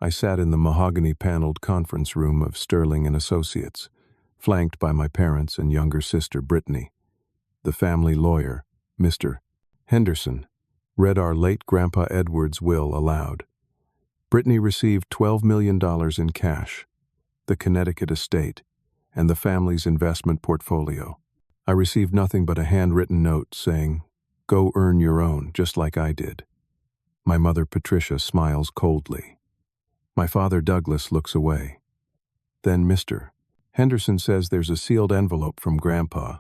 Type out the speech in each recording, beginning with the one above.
I sat in the mahogany-paneled conference room of Sterling and Associates, flanked by my parents and younger sister Brittany. The family lawyer, Mr. Henderson, read our late Grandpa Edward's will aloud. Brittany received $12 million in cash, the Connecticut estate, and the family's investment portfolio. I received nothing but a handwritten note saying, "Go earn your own, just like I did." My mother, Patricia, smiles coldly. My father, Douglas, looks away. Then Mr. Henderson says there's a sealed envelope from Grandpa,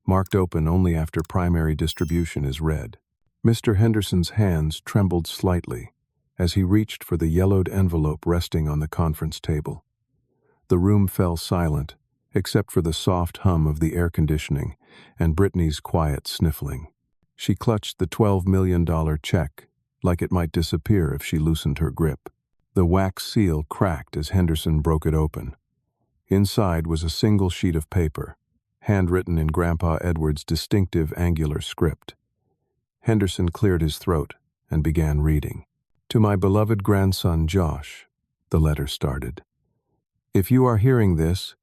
marked open only after primary distribution is read. Mr. Henderson's hands trembled slightly as he reached for the yellowed envelope resting on the conference table. The room fell silent, except for the soft hum of the air conditioning and Brittany's quiet sniffling. She clutched the $12 million check like it might disappear if she loosened her grip. The wax seal cracked as Henderson broke it open. Inside was a single sheet of paper, handwritten in Grandpa Edward's distinctive angular script. Henderson cleared his throat and began reading. "To my beloved grandson Josh," the letter started. "If you are hearing this,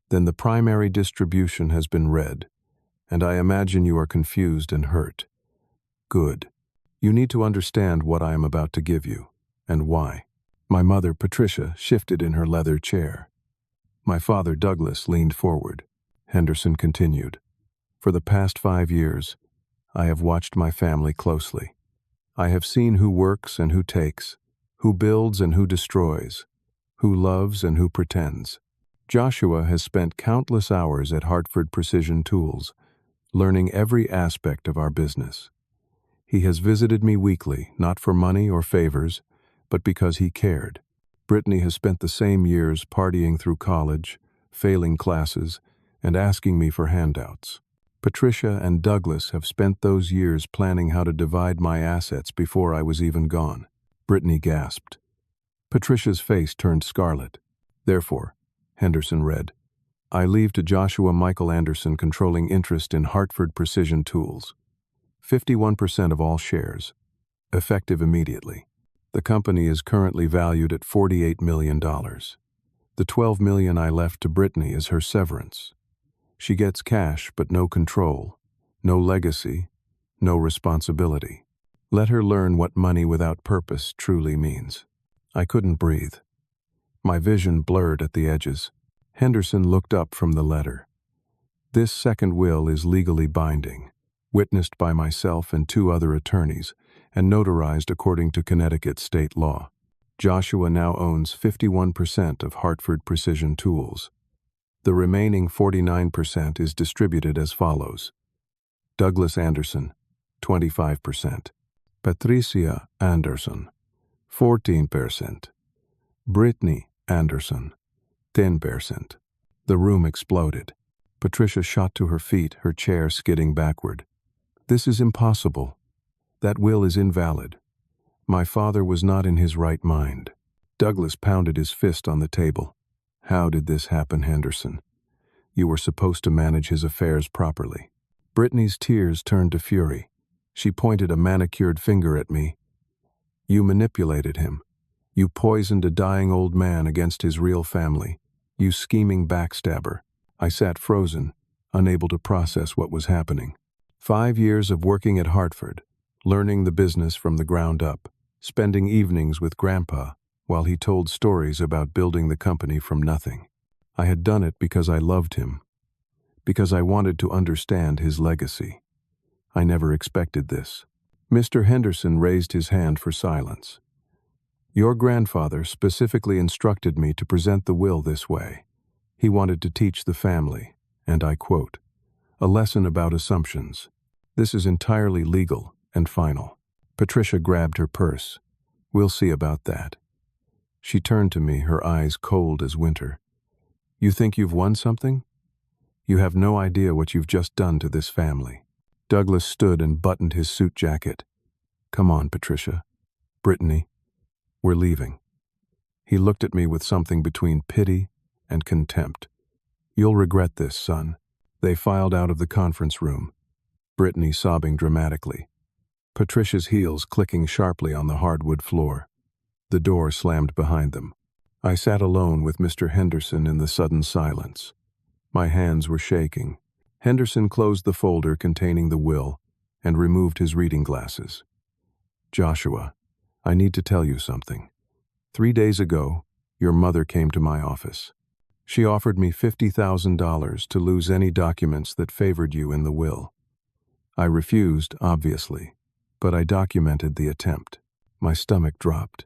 then the primary distribution has been read, and I imagine you are confused and hurt. Good. You need to understand what I am about to give you, and why." My mother, Patricia, shifted in her leather chair. My father, Douglas, leaned forward. Henderson continued. "For the past 5 years, I have watched my family closely. I have seen who works and who takes, who builds and who destroys, who loves and who pretends. Joshua has spent countless hours at Hartford Precision Tools, learning every aspect of our business. He has visited me weekly, not for money or favors, but because he cared. Brittany has spent the same years partying through college, failing classes, and asking me for handouts. Patricia and Douglas have spent those years planning how to divide my assets before I was even gone." Brittany gasped. Patricia's face turned scarlet. "Therefore," Henderson read, "I leave to Joshua Michael Anderson controlling interest in Hartford Precision Tools. 51% of all shares, effective immediately. The company is currently valued at $48 million. The $12 million I left to Brittany is her severance. She gets cash but no control, no legacy, no responsibility. Let her learn what money without purpose truly means." I couldn't breathe. My vision blurred at the edges. Henderson looked up from the letter. "This second will is legally binding, witnessed by myself and 2 other attorneys, and notarized according to Connecticut state law. Joshua now owns 51% of Hartford Precision Tools. The remaining 49% is distributed as follows: Douglas Anderson, 25%. Patricia Anderson, 14%. Brittany Anderson, 10%. The room exploded. Patricia shot to her feet, her chair skidding backward. "This is impossible. That will is invalid. My father was not in his right mind." Douglas pounded his fist on the table. "How did this happen, Henderson? You were supposed to manage his affairs properly." Brittany's tears turned to fury. She pointed a manicured finger at me. "You manipulated him. You poisoned a dying old man against his real family. You scheming backstabber." I sat frozen, unable to process what was happening. 5 years of working at Hartford, learning the business from the ground up, spending evenings with Grandpa while he told stories about building the company from nothing. I had done it because I loved him, because I wanted to understand his legacy. I never expected this. Mr. Henderson raised his hand for silence. "Your grandfather specifically instructed me to present the will this way. He wanted to teach the family, and I quote, a lesson about assumptions. This is entirely legal and final." Patricia grabbed her purse. "We'll see about that." She turned to me, her eyes cold as winter. "You think you've won something? You have no idea what you've just done to this family." Douglas stood and buttoned his suit jacket. "Come on, Patricia. Brittany, we're leaving." He looked at me with something between pity and contempt. "You'll regret this, son." They filed out of the conference room, Brittany sobbing dramatically, Patricia's heels clicking sharply on the hardwood floor. The door slammed behind them. I sat alone with Mr. Henderson in the sudden silence. My hands were shaking. Henderson closed the folder containing the will and removed his reading glasses. "Joshua, I need to tell you something. 3 days ago, your mother came to my office. She offered me $50,000 to lose any documents that favored you in the will. I refused, obviously, but I documented the attempt." My stomach dropped.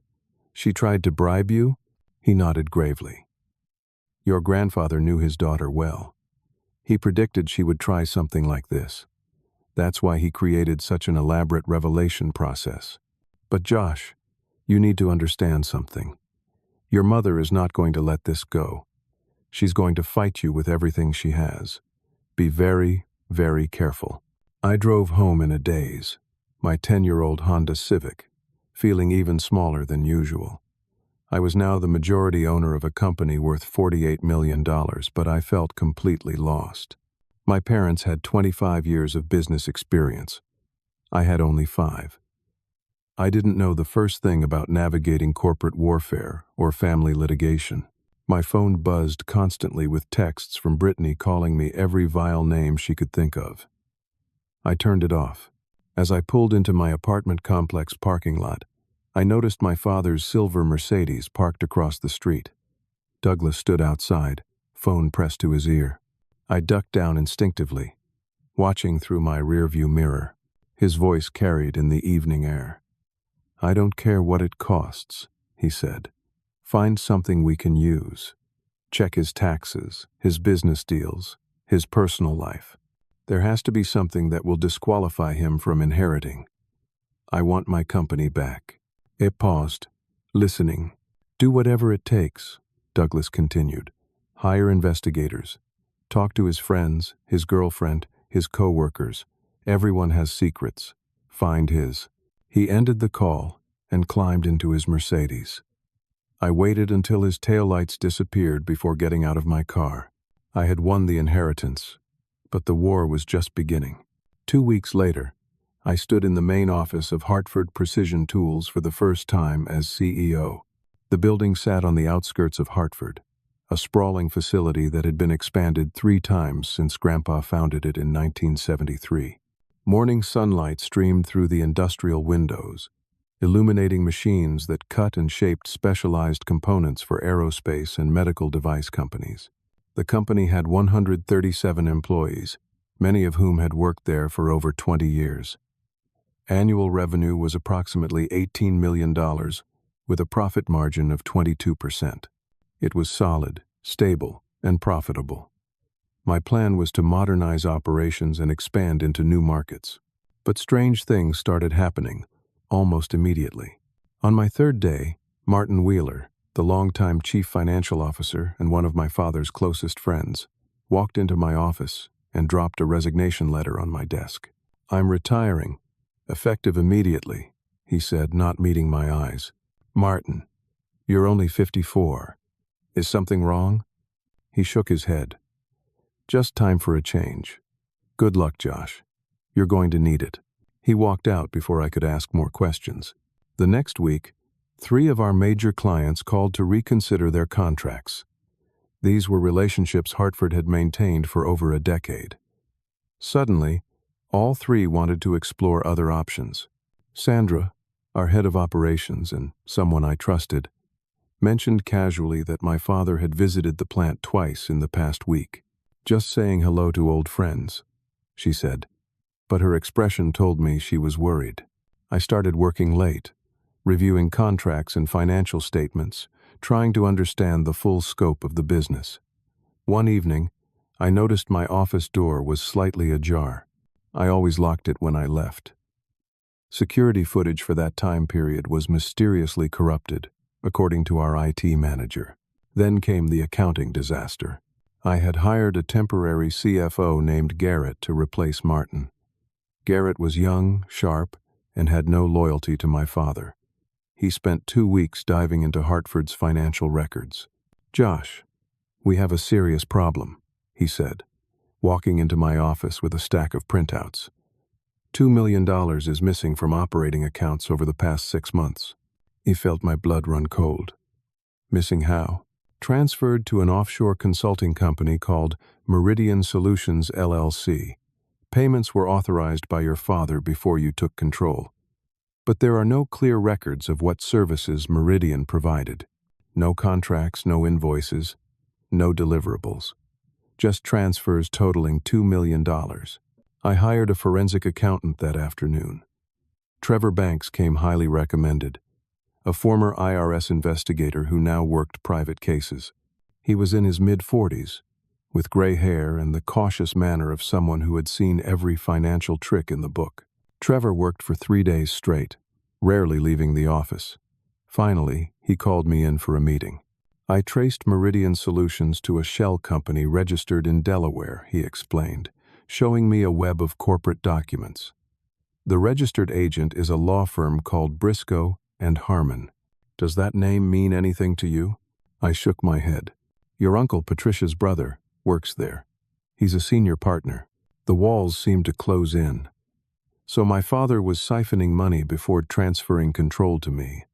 "She tried to bribe you?" He nodded gravely. "Your grandfather knew his daughter well. He predicted she would try something like this. That's why he created such an elaborate revelation process. But Josh, you need to understand something. Your mother is not going to let this go. She's going to fight you with everything she has. Be very, very careful." I drove home in a daze, my 10-year-old Honda Civic, feeling even smaller than usual. I was now the majority owner of a company worth $48 million, but I felt completely lost. My parents had 25 years of business experience. I had only 5. I didn't know the first thing about navigating corporate warfare or family litigation. My phone buzzed constantly with texts from Brittany calling me every vile name she could think of. I turned it off. As I pulled into my apartment complex parking lot, I noticed my father's silver Mercedes parked across the street. Douglas stood outside, phone pressed to his ear. I ducked down instinctively, watching through my rearview mirror. His voice carried in the evening air. "I don't care what it costs," he said. "Find something we can use. Check his taxes, his business deals, his personal life. There has to be something that will disqualify him from inheriting. I want my company back." It paused, listening. "Do whatever it takes," Douglas continued. "Hire investigators. Talk to his friends, his girlfriend, his co-workers. Everyone has secrets. Find his." He ended the call and climbed into his Mercedes. I waited until his taillights disappeared before getting out of my car. I had won the inheritance, but the war was just beginning. 2 weeks later, I stood in the main office of Hartford Precision Tools for the first time as CEO. The building sat on the outskirts of Hartford, a sprawling facility that had been expanded 3 times since Grandpa founded it in 1973. Morning sunlight streamed through the industrial windows, illuminating machines that cut and shaped specialized components for aerospace and medical device companies. The company had 137 employees, many of whom had worked there for over 20 years. Annual revenue was approximately $18 million, with a profit margin of 22%. It was solid, stable, and profitable. My plan was to modernize operations and expand into new markets. But strange things started happening, almost immediately. On my 3rd day, Martin Wheeler, the longtime chief financial officer and one of my father's closest friends, walked into my office and dropped a resignation letter on my desk. "I'm retiring, effective immediately," he said, not meeting my eyes. "Martin, you're only 54. Is something wrong?" He shook his head. "Just time for a change. Good luck, Josh. You're going to need it." He walked out before I could ask more questions. The next week, 3 of our major clients called to reconsider their contracts. These were relationships Hartford had maintained for over a decade. Suddenly, all 3 wanted to explore other options. Sandra, our head of operations and someone I trusted, mentioned casually that my father had visited the plant twice in the past week. "Just saying hello to old friends," she said, but her expression told me she was worried. I started working late, reviewing contracts and financial statements, trying to understand the full scope of the business. One evening, I noticed my office door was slightly ajar. I always locked it when I left. Security footage for that time period was mysteriously corrupted, according to our IT manager. Then came the accounting disaster. I had hired a temporary CFO named Garrett to replace Martin. Garrett was young, sharp, and had no loyalty to my father. He spent 2 weeks diving into Hartford's financial records. "Josh, we have a serious problem," he said, walking into my office with a stack of printouts. $2 million is missing from operating accounts over the past 6 months. He felt my blood run cold. Missing how? Transferred to an offshore consulting company called Meridian Solutions LLC. Payments were authorized by your father before you took control. But there are no clear records of what services Meridian provided. No contracts, no invoices, no deliverables. Just transfers totaling $2 million. I hired a forensic accountant that afternoon. Trevor Banks came highly recommended, a former IRS investigator who now worked private cases. He was in his mid-40s, with gray hair and the cautious manner of someone who had seen every financial trick in the book. Trevor worked for 3 days straight, rarely leaving the office. Finally, he called me in for a meeting. I traced Meridian Solutions to a shell company registered in Delaware, he explained, showing me a web of corporate documents. The registered agent is a law firm called Briscoe and Harmon. Does that name mean anything to you? I shook my head. Your uncle, Patricia's brother, works there. He's a senior partner. The walls seemed to close in. So my father was siphoning money before transferring control to me,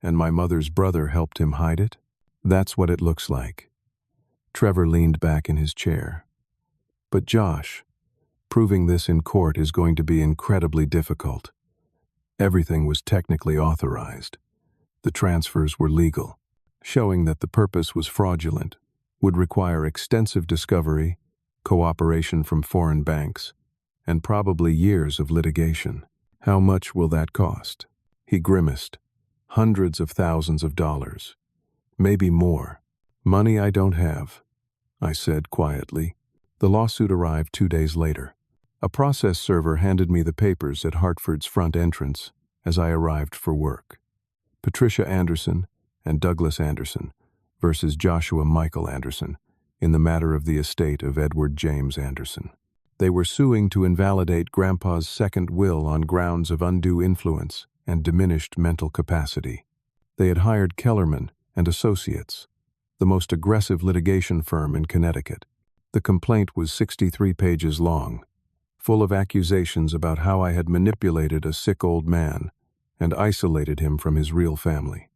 and my mother's brother helped him hide it? That's what it looks like. Trevor leaned back in his chair. But Josh, proving this in court is going to be incredibly difficult. Everything was technically authorized. The transfers were legal. Showing that the purpose was fraudulent would require extensive discovery, cooperation from foreign banks, and probably years of litigation. How much will that cost? He grimaced. Hundreds of thousands of dollars. Maybe more. Money I don't have, I said quietly. The lawsuit arrived 2 days later. A process server handed me the papers at Hartford's front entrance as I arrived for work. Patricia Anderson and Douglas Anderson versus Joshua Michael Anderson in the matter of the estate of Edward James Anderson. They were suing to invalidate Grandpa's second will on grounds of undue influence and diminished mental capacity. They had hired Kellerman and Associates, the most aggressive litigation firm in Connecticut. The complaint was 63 pages long, full of accusations about how I had manipulated a sick old man and isolated him from his real family.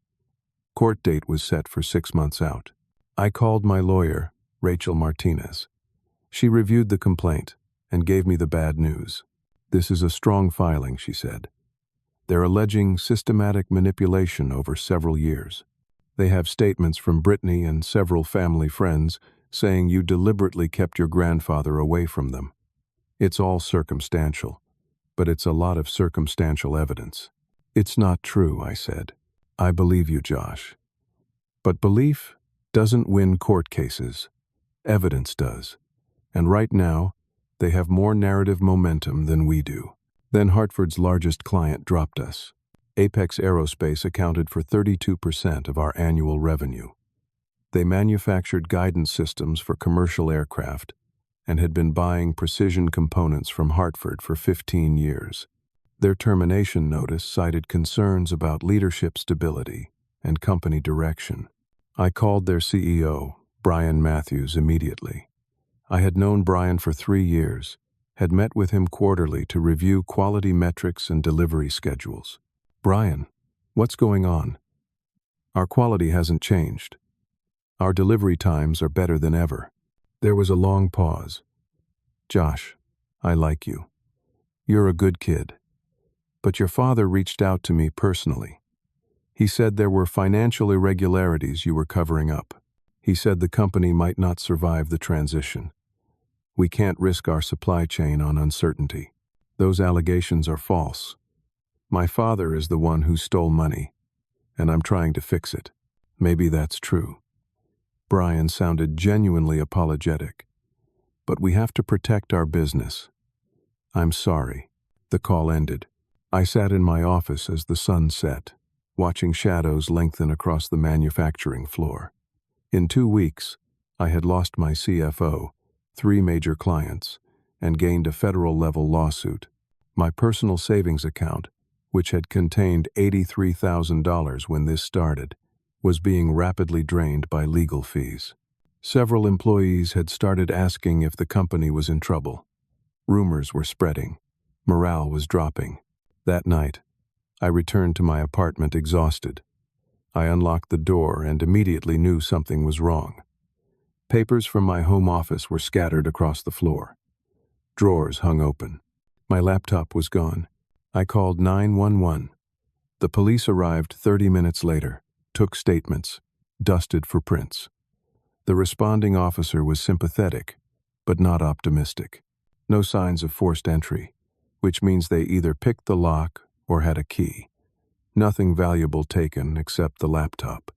Court date was set for 6 months out. I called my lawyer, Rachel Martinez. She reviewed the complaint and gave me the bad news. This is a strong filing, she said. They're alleging systematic manipulation over several years. They have statements from Brittany and several family friends saying you deliberately kept your grandfather away from them. It's all circumstantial, but it's a lot of circumstantial evidence. It's not true, I said. I believe you, Josh. But belief doesn't win court cases. Evidence does. And right now, they have more narrative momentum than we do. Then Hartford's largest client dropped us. Apex Aerospace accounted for 32% of our annual revenue. They manufactured guidance systems for commercial aircraft and had been buying precision components from Hartford for 15 years. Their termination notice cited concerns about leadership stability and company direction. I called their CEO, Brian Matthews, immediately. I had known Brian for 3 years, had met with him quarterly to review quality metrics and delivery schedules. Brian, what's going on? Our quality hasn't changed. Our delivery times are better than ever. There was a long pause. Josh, I like you. You're a good kid. But your father reached out to me personally. He said there were financial irregularities you were covering up. He said the company might not survive the transition. We can't risk our supply chain on uncertainty. Those allegations are false. My father is the one who stole money, and I'm trying to fix it. Maybe that's true. Brian sounded genuinely apologetic. But we have to protect our business. I'm sorry. The call ended. I sat in my office as the sun set, watching shadows lengthen across the manufacturing floor. In 2 weeks, I had lost my CFO, 3 major clients, and gained a federal-level lawsuit. My personal savings account, which had contained $83,000 when this started, was being rapidly drained by legal fees. Several employees had started asking if the company was in trouble. Rumors were spreading. Morale was dropping. That night, I returned to my apartment exhausted, I unlocked the door and immediately knew something was wrong. Papers from my home office were scattered across the floor. Drawers hung open. My laptop was gone. I called 911. The police arrived 30 minutes later, took statements, dusted for prints. The responding officer was sympathetic, but not optimistic. No signs of forced entry, which means they either picked the lock or had a key. Nothing valuable taken except the laptop.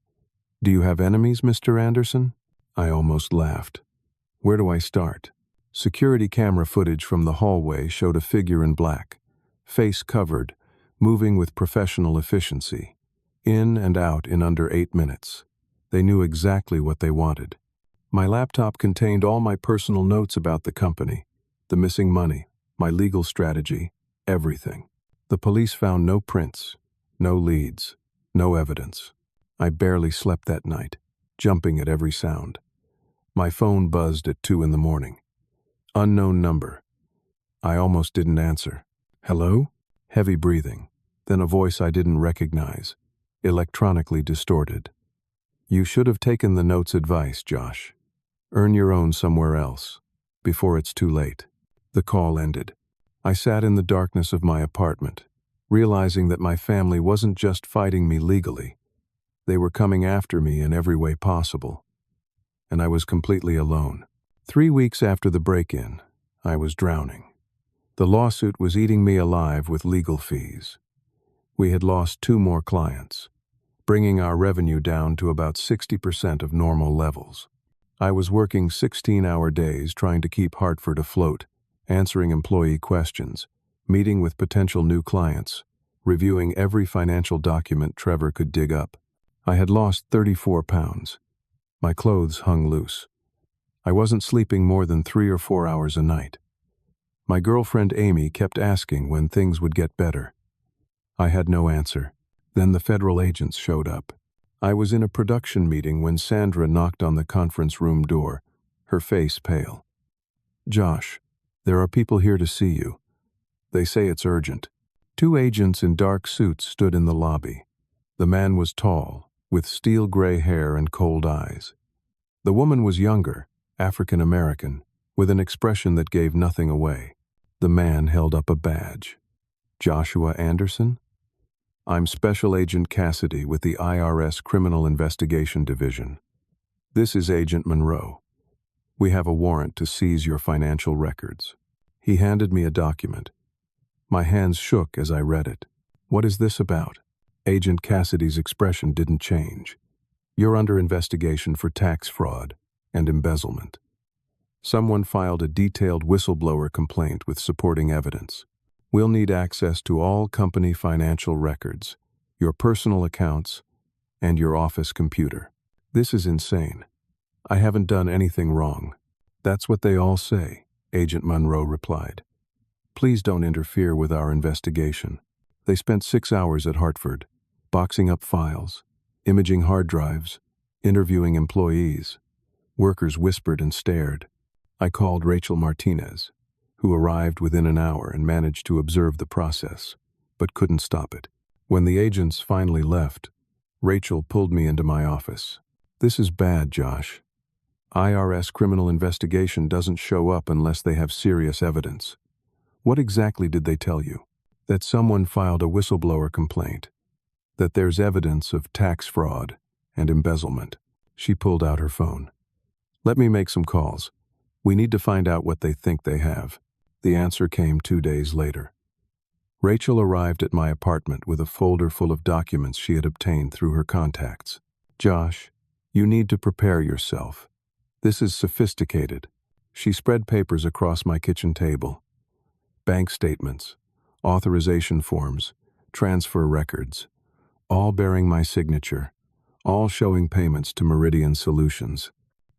"Do you have enemies, Mr. Anderson?" I almost laughed. "Where do I start?" Security camera footage from the hallway showed a figure in black, face covered, moving with professional efficiency, in and out in under 8 minutes. They knew exactly what they wanted. My laptop contained all my personal notes about the company, the missing money, my legal strategy, everything. The police found no prints, no leads, no evidence. I barely slept that night, jumping at every sound. My phone buzzed at 2 in the morning. Unknown number. I almost didn't answer. "Hello?" Heavy breathing. Then a voice I didn't recognize, electronically distorted. "You should have taken the note's advice, Josh. Earn your own somewhere else, before it's too late." The call ended. I sat in the darkness of my apartment, realizing that my family wasn't just fighting me legally. They were coming after me in every way possible. And I was completely alone. 3 weeks after the break-in, I was drowning. The lawsuit was eating me alive with legal fees. We had lost 2 more clients, bringing our revenue down to about 60% of normal levels. I was working 16-hour days trying to keep Hartford afloat, answering employee questions, meeting with potential new clients, reviewing every financial document Trevor could dig up. I had lost 34 pounds. My clothes hung loose. I wasn't sleeping more than 3 or 4 hours a night. My girlfriend Amy kept asking when things would get better. I had no answer. Then the federal agents showed up. I was in a production meeting when Sandra knocked on the conference room door, her face pale. "Josh, there are people here to see you. They say it's urgent." 2 agents in dark suits stood in the lobby. The man was tall, with steel gray hair and cold eyes. The woman was younger, African American, with an expression that gave nothing away. The man held up a badge. "Joshua Anderson? I'm Special Agent Cassidy with the IRS Criminal Investigation Division. This is Agent Monroe. We have a warrant to seize your financial records." He handed me a document. My hands shook as I read it. "What is this about?" Agent Cassidy's expression didn't change. "You're under investigation for tax fraud and embezzlement. Someone filed a detailed whistleblower complaint with supporting evidence. We'll need access to all company financial records, your personal accounts, and your office computer." "This is insane. I haven't done anything wrong." "That's what they all say," Agent Monroe replied. "Please don't interfere with our investigation." They spent 6 hours at Hartford, boxing up files, imaging hard drives, interviewing employees. Workers whispered and stared. I called Rachel Martinez, who arrived within an hour and managed to observe the process, but couldn't stop it. When the agents finally left, Rachel pulled me into my office. "This is bad, Josh. IRS criminal investigation doesn't show up unless they have serious evidence." "What exactly did they tell you?" "That someone filed a whistleblower complaint. That there's evidence of tax fraud and embezzlement." She pulled out her phone. "Let me make some calls. We need to find out what they think they have." The answer came 2 days later. Rachel arrived at my apartment with a folder full of documents she had obtained through her contacts. "Josh, you need to prepare yourself. This is sophisticated." She spread papers across my kitchen table. Bank statements, authorization forms, transfer records, all bearing my signature, all showing payments to Meridian Solutions,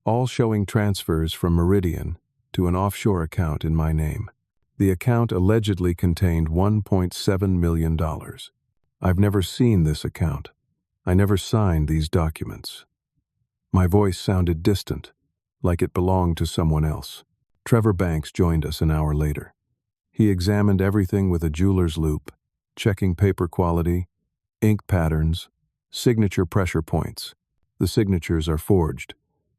all showing transfers from Meridian to an offshore account in my name. The account allegedly contained $1.7 million. I've never seen this account. I never signed these documents. My voice sounded distant, like it belonged to someone else. Trevor Banks joined us an hour later. He examined everything with a jeweler's loupe, checking paper quality, ink patterns, Signature pressure points. The signatures are forged,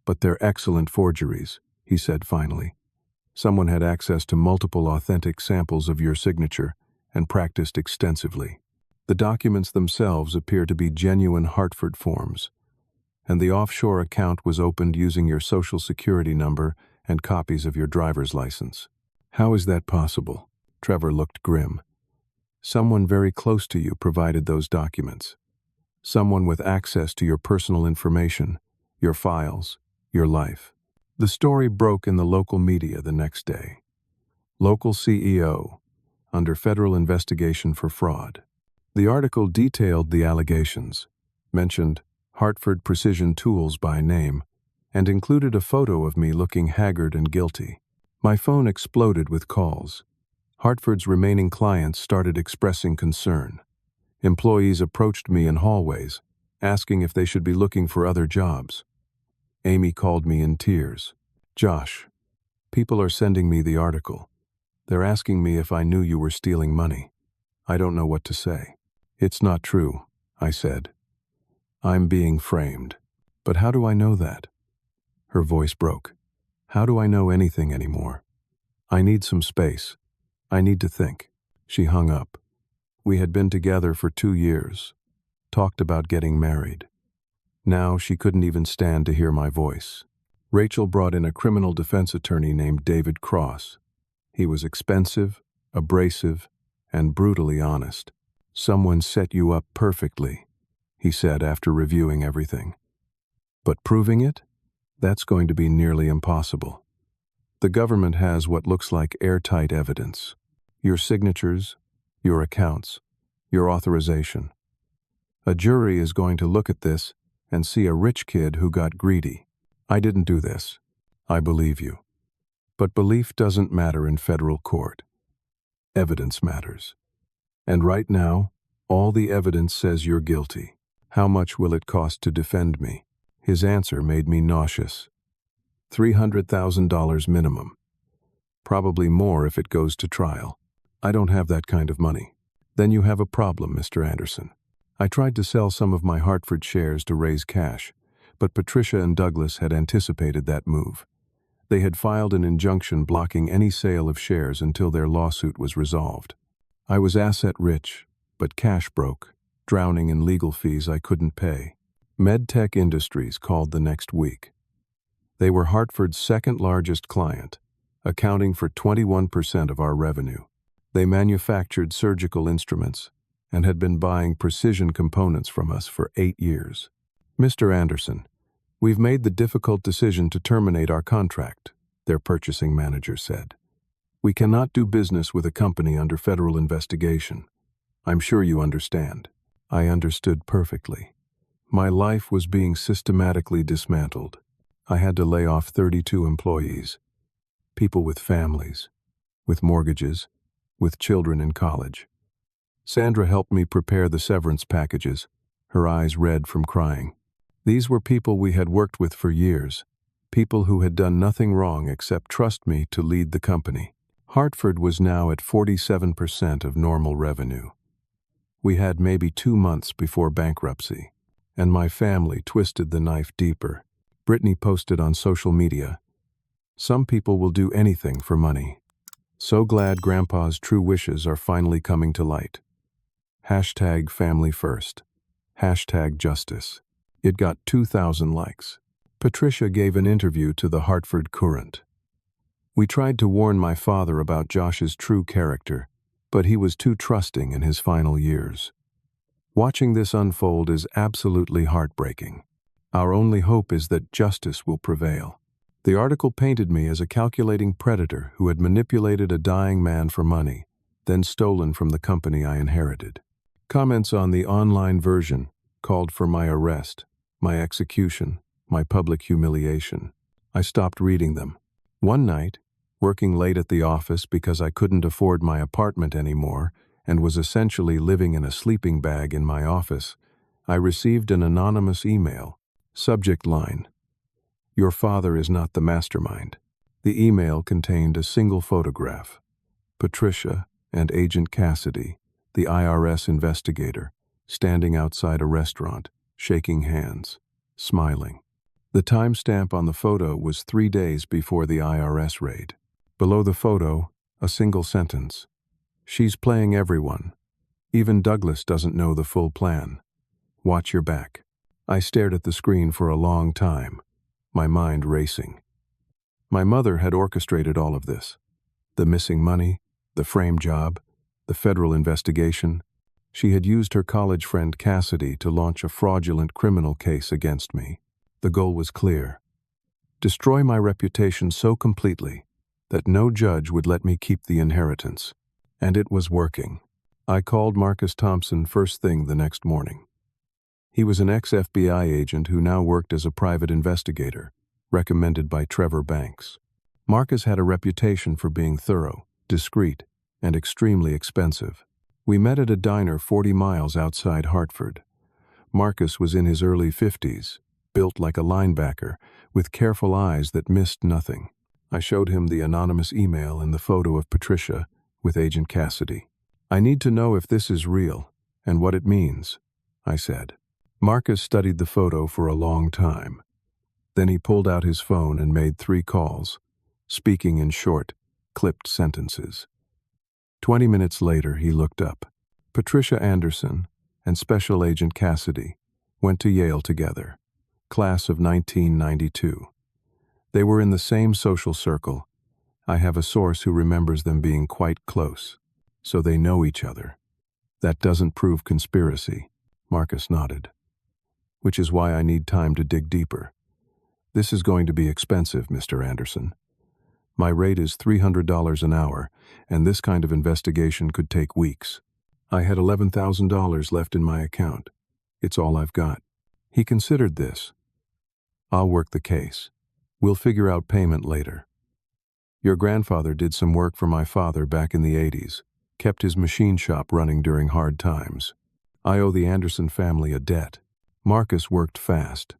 but they're excellent forgeries, he said finally. Someone had access to multiple authentic samples of your signature and practiced extensively. The documents themselves appear to be genuine Hartford forms, and the offshore account was opened using your social security number and copies of your driver's license. How is that possible? Trevor looked grim. Someone very close to you provided those documents. Someone with access to your personal information, your files, your life. The story broke in the local media the next day. Local CEO, under federal investigation for fraud. The article detailed the allegations, mentioned Hartford Precision Tools by name, and included a photo of me looking haggard and guilty. My phone exploded with calls. Hartford's remaining clients started expressing concern. Employees approached me in hallways, asking if they should be looking for other jobs. Amy called me in tears. Josh, people are sending me the article. They're asking me if I knew you were stealing money. I don't know what to say. It's not true, I said. I'm being framed. But how do I know that? Her voice broke. How do I know anything anymore? I need some space. I need to think. She hung up. We had been together for 2 years, talked about getting married. Now she couldn't even stand to hear my voice. Rachel brought in a criminal defense attorney named David Cross. He was expensive, abrasive, and brutally honest. Someone set you up perfectly, he said after reviewing everything. But proving it? That's going to be nearly impossible. The government has what looks like airtight evidence. Your signatures, your accounts, your authorization. A jury is going to look at this and see a rich kid who got greedy. I didn't do this. I believe you. But belief doesn't matter in federal court. Evidence matters. And right now, all the evidence says you're guilty. How much will it cost to defend me? His answer made me nauseous. $300,000 minimum. Probably more if it goes to trial. I don't have that kind of money. Then you have a problem, Mr. Anderson. I tried to sell some of my Hartford shares to raise cash, but Patricia and Douglas had anticipated that move. They had filed an injunction blocking any sale of shares until their lawsuit was resolved. I was asset-rich, but cash broke, drowning in legal fees I couldn't pay. MedTech Industries called the next week. They were Hartford's second-largest client, accounting for 21% of our revenue. They manufactured surgical instruments and had been buying precision components from us for 8 years. Mr. Anderson, we've made the difficult decision to terminate our contract, their purchasing manager said. We cannot do business with a company under federal investigation. I'm sure you understand. I understood perfectly. My life was being systematically dismantled. I had to lay off 32 employees, people with families, with mortgages, with children in college. Sandra helped me prepare the severance packages, her eyes red from crying. These were people we had worked with for years, people who had done nothing wrong except trust me to lead the company. Hartford was now at 47% of normal revenue. We had maybe 2 months before bankruptcy, and my family twisted the knife deeper. Brittany posted on social media, "Some people will do anything for money. So glad Grandpa's true wishes are finally coming to light. Hashtag family first. Hashtag justice." It got 2,000 likes. Patricia gave an interview to the Hartford Courant. We tried to warn my father about Josh's true character, but he was too trusting in his final years. Watching this unfold is absolutely heartbreaking. Our only hope is that justice will prevail. The article painted me as a calculating predator who had manipulated a dying man for money, then stolen from the company I inherited. Comments on the online version called for my arrest, my execution, my public humiliation. I stopped reading them. One night, working late at the office because I couldn't afford my apartment anymore and was essentially living in a sleeping bag in my office, I received an anonymous email. Subject line: "Your father is not the mastermind." The email contained a single photograph. Patricia and Agent Cassidy, the IRS investigator, standing outside a restaurant, shaking hands, smiling. The timestamp on the photo was 3 days before the IRS raid. Below the photo, a single sentence. She's playing everyone. Even Douglas doesn't know the full plan. Watch your back. I stared at the screen for a long time, my mind racing. My mother had orchestrated all of this. The missing money, the frame job, the federal investigation. She had used her college friend Cassidy to launch a fraudulent criminal case against me. The goal was clear. Destroy my reputation so completely that no judge would let me keep the inheritance. And it was working. I called Marcus Thompson first thing the next morning. He was an ex-FBI agent who now worked as a private investigator, recommended by Trevor Banks. Marcus had a reputation for being thorough, discreet, and extremely expensive. We met at a diner 40 miles outside Hartford. Marcus was in his early 50s, built like a linebacker, with careful eyes that missed nothing. I showed him the anonymous email and the photo of Patricia with Agent Cassidy. "I need to know if this is real and what it means," I said. Marcus studied the photo for a long time. Then he pulled out his phone and made 3 calls, speaking in short, clipped sentences. 20 minutes later, he looked up. Patricia Anderson and Special Agent Cassidy went to Yale together, class of 1992. They were in the same social circle. I have a source who remembers them being quite close, so they know each other. That doesn't prove conspiracy, Marcus nodded. Which is why I need time to dig deeper. This is going to be expensive, Mr. Anderson. My rate is $300 an hour, and this kind of investigation could take weeks. I had $11,000 left in my account. It's all I've got. He considered this. I'll work the case. We'll figure out payment later. Your grandfather did some work for my father back in the 80s, kept his machine shop running during hard times. I owe the Anderson family a debt. Marcus worked fast.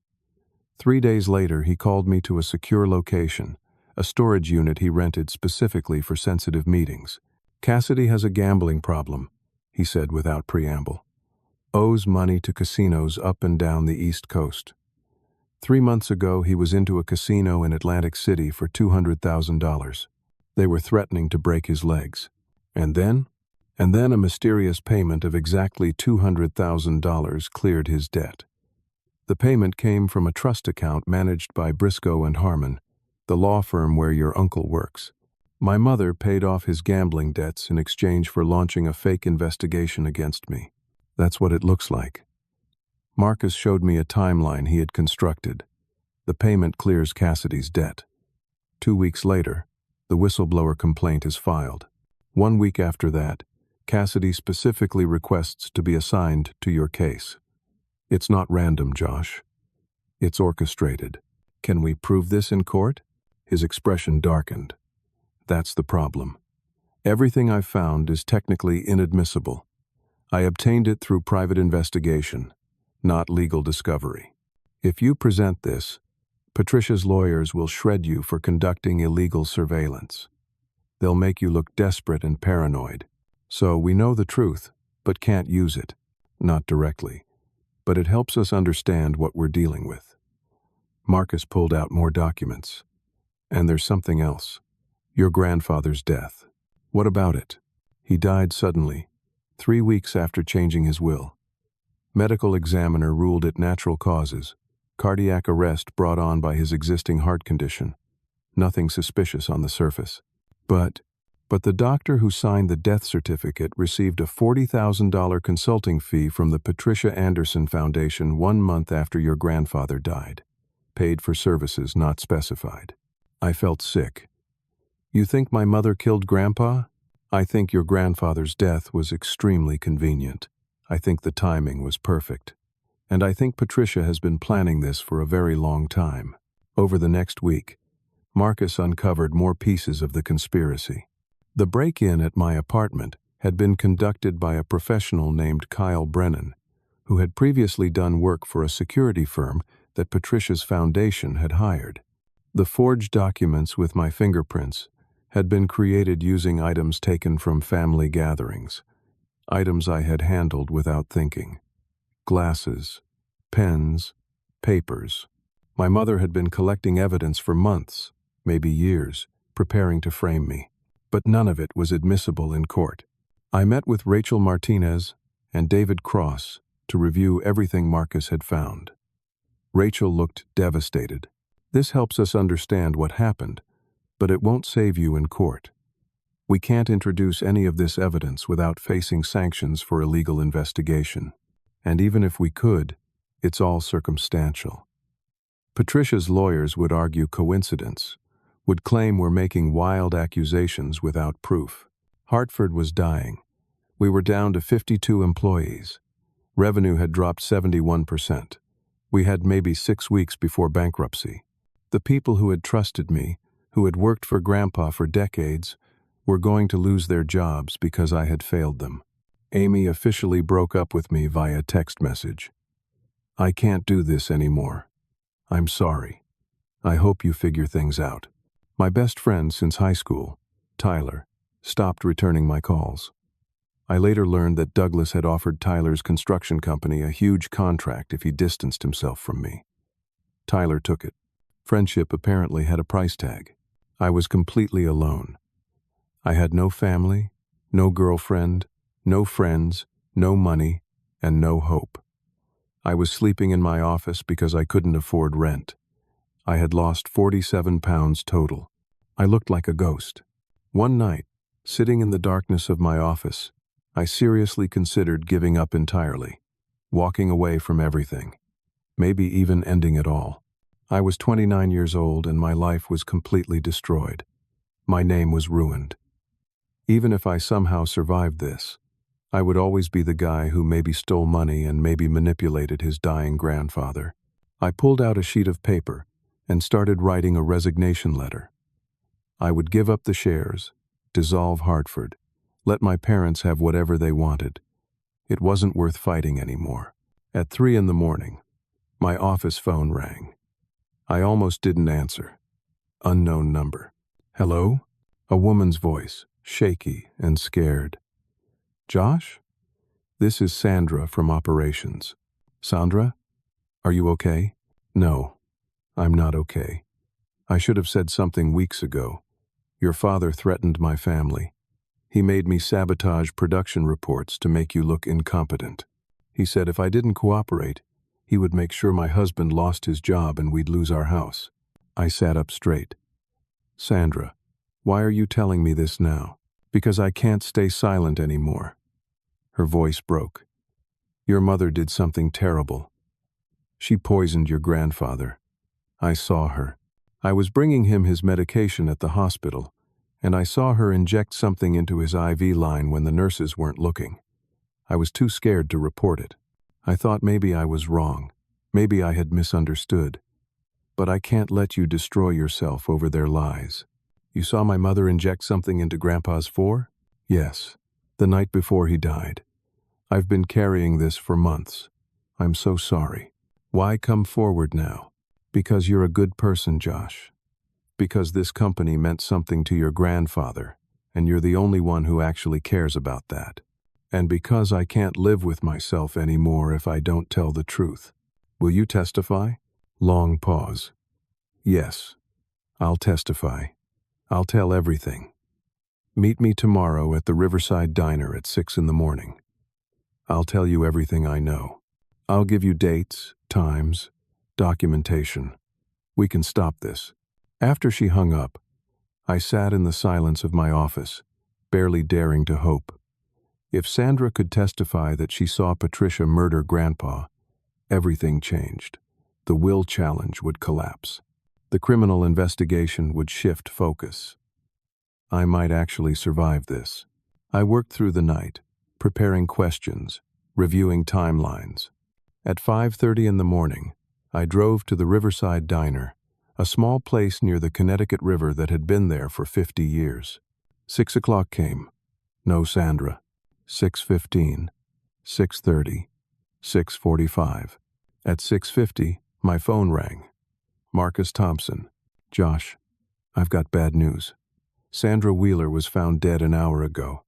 3 days later, he called me to a secure location, a storage unit he rented specifically for sensitive meetings. Cassidy has a gambling problem, he said without preamble. Owes money to casinos up and down the East Coast. 3 months ago, he was into a casino in Atlantic City for $200,000. They were threatening to break his legs. And then a mysterious payment of exactly $200,000 cleared his debt. The payment came from a trust account managed by Briscoe and Harmon, the law firm where your uncle works. My mother paid off his gambling debts in exchange for launching a fake investigation against me. That's what it looks like. Marcus showed me a timeline he had constructed. The payment clears Cassidy's debt. 2 weeks later, the whistleblower complaint is filed. 1 week after that, Cassidy specifically requests to be assigned to your case. It's not random, Josh. It's orchestrated. Can we prove this in court? His expression darkened. That's the problem. Everything I've found is technically inadmissible. I obtained it through private investigation, not legal discovery. If you present this, Patricia's lawyers will shred you for conducting illegal surveillance. They'll make you look desperate and paranoid. So we know the truth, but can't use it. Not directly. But it helps us understand what we're dealing with. Marcus pulled out more documents. And there's something else. Your grandfather's death. What about it? He died suddenly, 3 weeks after changing his will. Medical examiner ruled it natural causes. Cardiac arrest brought on by his existing heart condition. Nothing suspicious on the surface. But the doctor who signed the death certificate received a $40,000 consulting fee from the Patricia Anderson Foundation 1 month after your grandfather died. Paid for services not specified. I felt sick. You think my mother killed Grandpa? I think your grandfather's death was extremely convenient. I think the timing was perfect. And I think Patricia has been planning this for a very long time. Over the next week, Marcus uncovered more pieces of the conspiracy. The break-in at my apartment had been conducted by a professional named Kyle Brennan, who had previously done work for a security firm that Patricia's foundation had hired. The forged documents with my fingerprints had been created using items taken from family gatherings, items I had handled without thinking. Glasses, pens, papers. My mother had been collecting evidence for months, maybe years, preparing to frame me. But none of it was admissible in court. I met with Rachel Martinez and David Cross to review everything Marcus had found. Rachel looked devastated. This helps us understand what happened, but it won't save you in court. We can't introduce any of this evidence without facing sanctions for illegal investigation. And even if we could, it's all circumstantial. Patricia's lawyers would argue coincidence, would claim we're making wild accusations without proof. Hartford was dying. We were down to 52 employees. Revenue had dropped 71%. We had maybe 6 weeks before bankruptcy. The people who had trusted me, who had worked for Grandpa for decades, were going to lose their jobs because I had failed them. Amy officially broke up with me via text message. I can't do this anymore. I'm sorry. I hope you figure things out. My best friend since high school, Tyler, stopped returning my calls. I later learned that Douglas had offered Tyler's construction company a huge contract if he distanced himself from me. Tyler took it. Friendship apparently had a price tag. I was completely alone. I had no family, no girlfriend, no friends, no money, and no hope. I was sleeping in my office because I couldn't afford rent. I had lost 47 pounds total. I looked like a ghost. One night, sitting in the darkness of my office, I seriously considered giving up entirely, walking away from everything, maybe even ending it all. I was 29 years old and my life was completely destroyed. My name was ruined. Even if I somehow survived this, I would always be the guy who maybe stole money and maybe manipulated his dying grandfather. I pulled out a sheet of paper and started writing a resignation letter. I would give up the shares, dissolve Hartford, let my parents have whatever they wanted. It wasn't worth fighting anymore. At 3 a.m, my office phone rang. I almost didn't answer. Unknown number. Hello? A woman's voice, shaky and scared. Josh? This is Sandra from operations. Sandra? Are you okay? No, I'm not okay. I should have said something weeks ago. Your father threatened my family. He made me sabotage production reports to make you look incompetent. He said if I didn't cooperate, he would make sure my husband lost his job and we'd lose our house. I sat up straight. Sandra, why are you telling me this now? Because I can't stay silent anymore. Her voice broke. Your mother did something terrible. She poisoned your grandfather. I saw her. I was bringing him his medication at the hospital, and I saw her inject something into his IV line when the nurses weren't looking. I was too scared to report it. I thought maybe I was wrong. Maybe I had misunderstood. But I can't let you destroy yourself over their lies. You saw my mother inject something into Grandpa's four? Yes, the night before he died. I've been carrying this for months. I'm so sorry. Why come forward now? Because you're a good person, Josh. Because this company meant something to your grandfather, and you're the only one who actually cares about that. And because I can't live with myself anymore if I don't tell the truth. Will you testify? Long pause. Yes, I'll testify. I'll tell everything. Meet me tomorrow at the Riverside Diner at 6 a.m. I'll tell you everything I know. I'll give you dates, times, documentation. We can stop this. After she hung up, I sat in the silence of my office, barely daring to hope. If Sandra could testify that she saw Patricia murder Grandpa, everything changed. The will challenge would collapse. The criminal investigation would shift focus. I might actually survive this. I worked through the night, preparing questions, reviewing timelines. At 5:30 a.m, I drove to the Riverside Diner, a small place near the Connecticut River that had been there for 50 years. 6 o'clock came. No Sandra. 6:15, 6:30, 6:45. At 6:50, my phone rang. Marcus Thompson. Josh, I've got bad news. Sandra Wheeler was found dead an hour ago.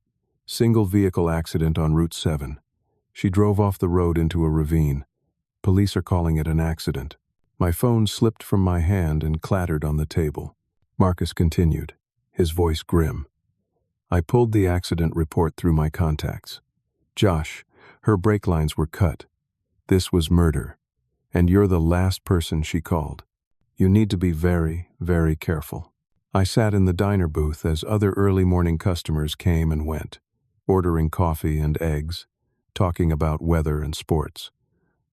Single vehicle accident on Route 7. She drove off the road into a ravine. Police are calling it an accident. My phone slipped from my hand and clattered on the table. Marcus continued, his voice grim. I pulled the accident report through my contacts. Josh, her brake lines were cut. This was murder. And you're the last person she called. You need to be very, very careful. I sat in the diner booth as other early morning customers came and went, ordering coffee and eggs, talking about weather and sports.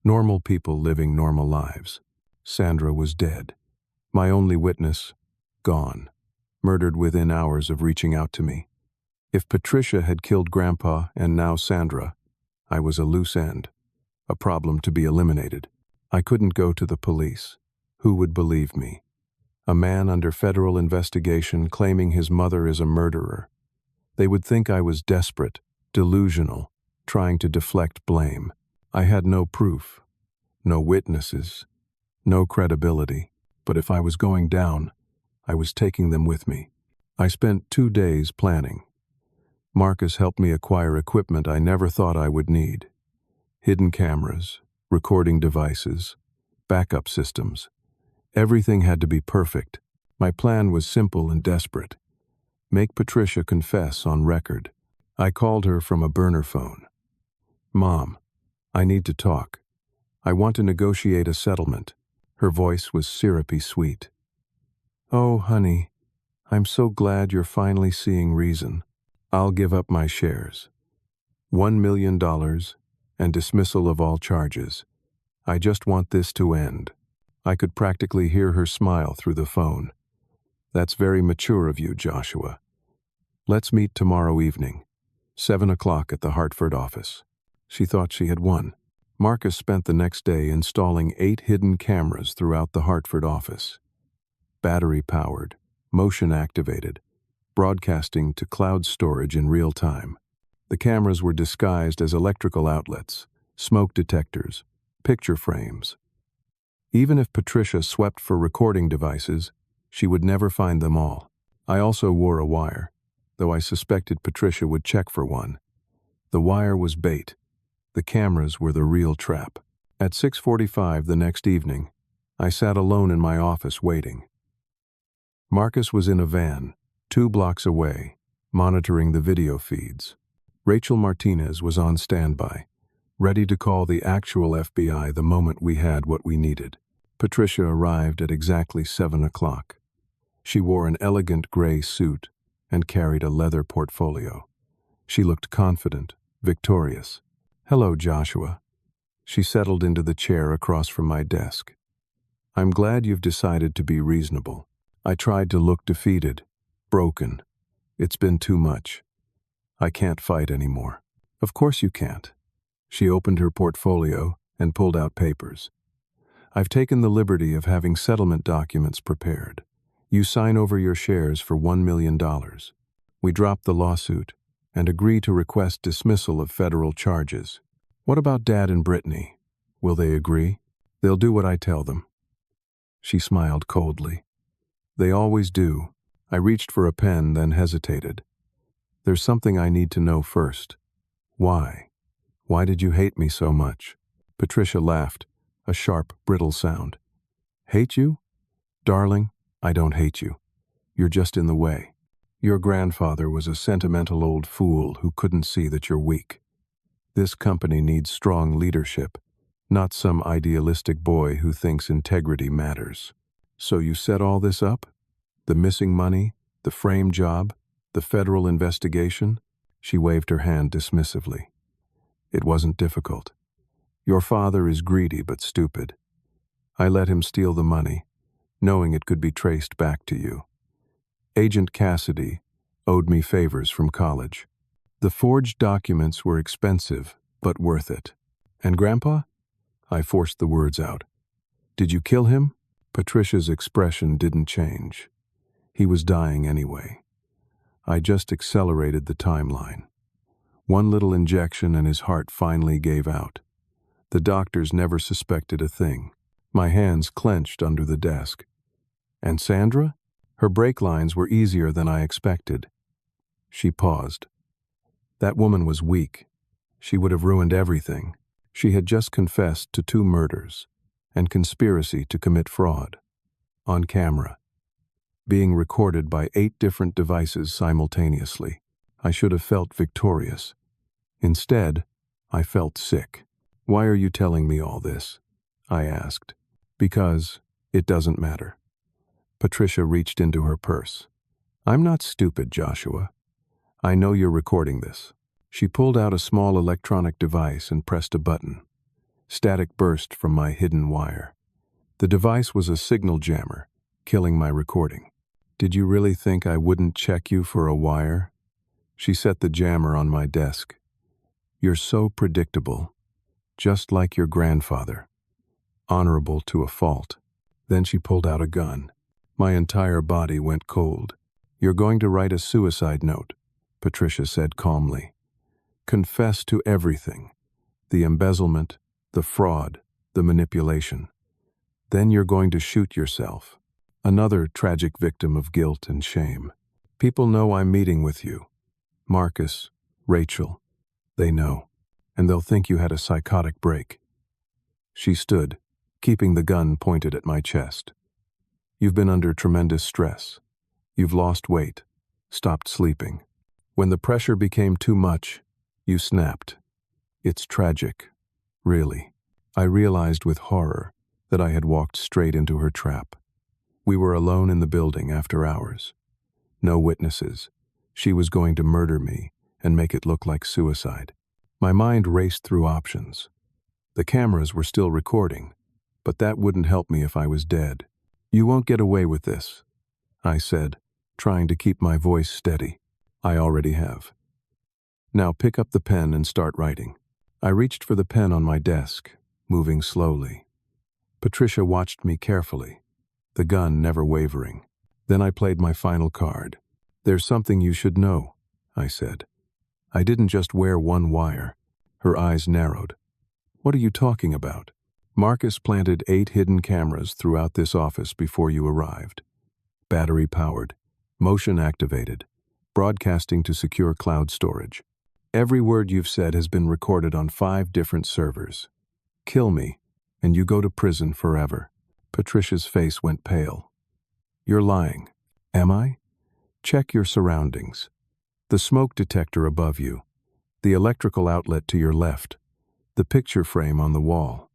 Normal people living normal lives. Sandra was dead. My only witness, gone. Murdered within hours of reaching out to me. If Patricia had killed Grandpa and now Sandra, I was a loose end. A problem to be eliminated. I couldn't go to the police. Who would believe me? A man under federal investigation claiming his mother is a murderer. They would think I was desperate, delusional, trying to deflect blame. I had no proof, no witnesses, no credibility. But if I was going down, I was taking them with me. I spent 2 days planning. Marcus helped me acquire equipment I never thought I would need. Hidden cameras, recording devices, backup systems. Everything had to be perfect. My plan was simple and desperate. Make Patricia confess on record. I called her from a burner phone. Mom, I need to talk. I want to negotiate a settlement. Her voice was syrupy sweet. Oh, honey, I'm so glad you're finally seeing reason. I'll give up my shares. $1 million and dismissal of all charges. I just want this to end. I could practically hear her smile through the phone. That's very mature of you, Joshua. Let's meet tomorrow evening, 7 o'clock at the Hartford office. She thought she had won. Marcus spent the next day installing 8 hidden cameras throughout the Hartford office. Battery-powered, motion-activated, broadcasting to cloud storage in real time. The cameras were disguised as electrical outlets, smoke detectors, picture frames. Even if Patricia swept for recording devices, she would never find them all. I also wore a wire, though I suspected Patricia would check for one. The wire was bait. The cameras were the real trap. At 6:45 the next evening, I sat alone in my office waiting. Marcus was in a van, 2 blocks away, monitoring the video feeds. Rachel Martinez was on standby, ready to call the actual FBI the moment we had what we needed. Patricia arrived at exactly 7 o'clock. She wore an elegant gray suit and carried a leather portfolio. She looked confident, victorious. Hello, Joshua. She settled into the chair across from my desk. I'm glad you've decided to be reasonable. I tried to look defeated, broken. It's been too much. I can't fight anymore. Of course you can't. She opened her portfolio and pulled out papers. I've taken the liberty of having settlement documents prepared. You sign over your shares for $1 million. We drop the lawsuit and agree to request dismissal of federal charges. What about Dad and Brittany? Will they agree? They'll do what I tell them. She smiled coldly. They always do. I reached for a pen, then hesitated. There's something I need to know first. Why? Why did you hate me so much? Patricia laughed, a sharp, brittle sound. Hate you? Darling, I don't hate you. You're just in the way. Your grandfather was a sentimental old fool who couldn't see that you're weak. This company needs strong leadership, not some idealistic boy who thinks integrity matters. So you set all this up? The missing money, the frame job, the federal investigation? She waved her hand dismissively. It wasn't difficult. Your father is greedy but stupid. I let him steal the money, knowing it could be traced back to you. Agent Cassidy owed me favors from college. The forged documents were expensive, but worth it. And Grandpa? I forced the words out. Did you kill him? Patricia's expression didn't change. He was dying anyway. I just accelerated the timeline. One little injection and his heart finally gave out. The doctors never suspected a thing. My hands clenched under the desk. And Sandra? Her brake lines were easier than I expected. She paused. That woman was weak. She would have ruined everything. She had just confessed to 2 murders and conspiracy to commit fraud. On camera, being recorded by 8 different devices simultaneously. I should have felt victorious. Instead, I felt sick. "Why are you telling me all this?" I asked. "Because it doesn't matter." Patricia reached into her purse. "I'm not stupid, Joshua. I know you're recording this." She pulled out a small electronic device and pressed a button. Static burst from my hidden wire. The device was a signal jammer, killing my recording. "Did you really think I wouldn't check you for a wire?" She set the jammer on my desk. "You're so predictable, just like your grandfather. Honorable to a fault." Then she pulled out a gun. My entire body went cold. "You're going to write a suicide note," Patricia said calmly. "Confess to everything. The embezzlement, the fraud, the manipulation. Then you're going to shoot yourself. Another tragic victim of guilt and shame. People know I'm meeting with you. Marcus, Rachel, they know. And they'll think you had a psychotic break." She stood, keeping the gun pointed at my chest. "You've been under tremendous stress. You've lost weight, stopped sleeping. When the pressure became too much, you snapped. It's tragic, really." I realized with horror that I had walked straight into her trap. We were alone in the building after hours. No witnesses. She was going to murder me and make it look like suicide. My mind raced through options. The cameras were still recording, but that wouldn't help me if I was dead. "You won't get away with this," I said, trying to keep my voice steady. "I already have. Now pick up the pen and start writing." I reached for the pen on my desk, moving slowly. Patricia watched me carefully, the gun never wavering. Then I played my final card. "There's something you should know," I said. "I didn't just wear one wire." Her eyes narrowed. "What are you talking about?" "Marcus planted 8 hidden cameras throughout this office before you arrived. Battery-powered, motion-activated, broadcasting to secure cloud storage. Every word you've said has been recorded on 5 different servers. Kill me, and you go to prison forever." Patricia's face went pale. "You're lying." "Am I?" "Check your surroundings. The smoke detector above you, the electrical outlet to your left, the picture frame on the wall.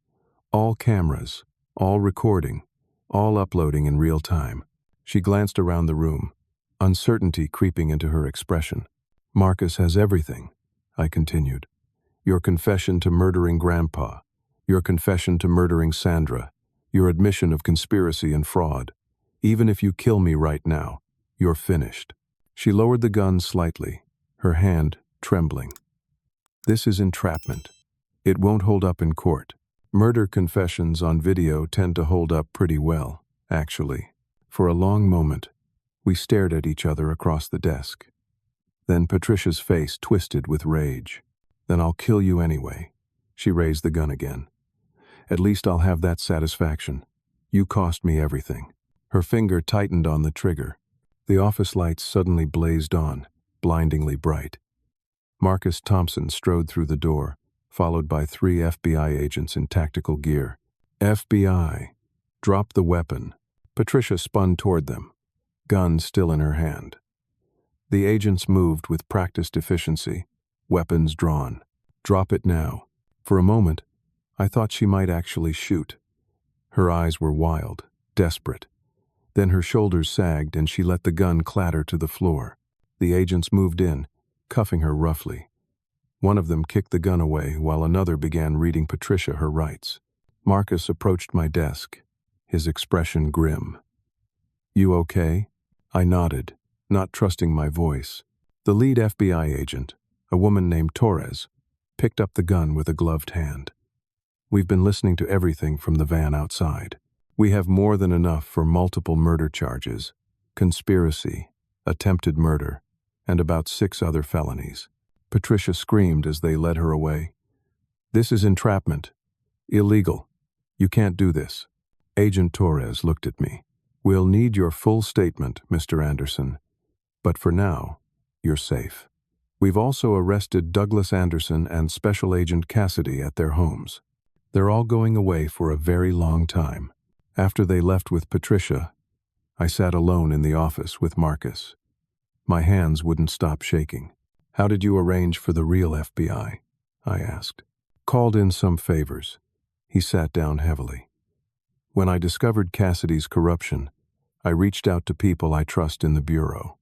All cameras, all recording, all uploading in real time." She glanced around the room, uncertainty creeping into her expression. "Marcus has everything," I continued. "Your confession to murdering Grandpa, your confession to murdering Sandra, your admission of conspiracy and fraud. Even if you kill me right now, you're finished." She lowered the gun slightly, her hand trembling. "This is entrapment. It won't hold up in court. Murder confessions on video tend to hold up pretty well, actually." For a long moment, we stared at each other across the desk. Then Patricia's face twisted with rage. "Then I'll kill you anyway." She raised the gun again. "At least I'll have that satisfaction. You cost me everything." Her finger tightened on the trigger. The office lights suddenly blazed on, blindingly bright. Marcus Thompson strode through the door, followed by 3 FBI agents in tactical gear. "FBI, drop the weapon." Patricia spun toward them, gun still in her hand. The agents moved with practiced efficiency, weapons drawn. "Drop it now." For a moment, I thought she might actually shoot. Her eyes were wild, desperate. Then her shoulders sagged and she let the gun clatter to the floor. The agents moved in, cuffing her roughly. One of them kicked the gun away while another began reading Patricia her rights. Marcus approached my desk, his expression grim. "You okay?" I nodded, not trusting my voice. The lead FBI agent, a woman named Torres, picked up the gun with a gloved hand. "We've been listening to everything from the van outside. We have more than enough for multiple murder charges, conspiracy, attempted murder, and about 6 other felonies." Patricia screamed as they led her away. "This is entrapment. Illegal. You can't do this." Agent Torres looked at me. "We'll need your full statement, Mr. Anderson. But for now, you're safe." We've also arrested Douglas Anderson and Special Agent Cassidy at their homes. They're all going away for a very long time. After they left with Patricia, I sat alone in the office with Marcus. My hands wouldn't stop shaking. How did you arrange for the real FBI? I asked. Called in some favors. He sat down heavily. When I discovered Cassidy's corruption, I reached out to people I trust in the Bureau.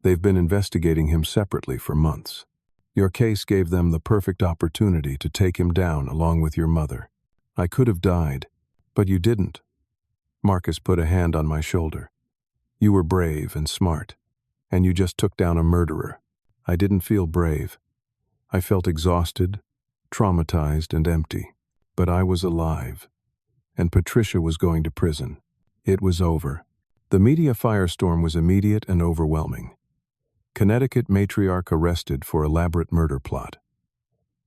They've been investigating him separately for months. Your case gave them the perfect opportunity to take him down along with your mother. I could have died, but you didn't. Marcus put a hand on my shoulder. You were brave and smart, and you just took down a murderer. I didn't feel brave. I felt exhausted, traumatized, and empty. But I was alive, and Patricia was going to prison. It was over. The media firestorm was immediate and overwhelming. Connecticut matriarch arrested for elaborate murder plot.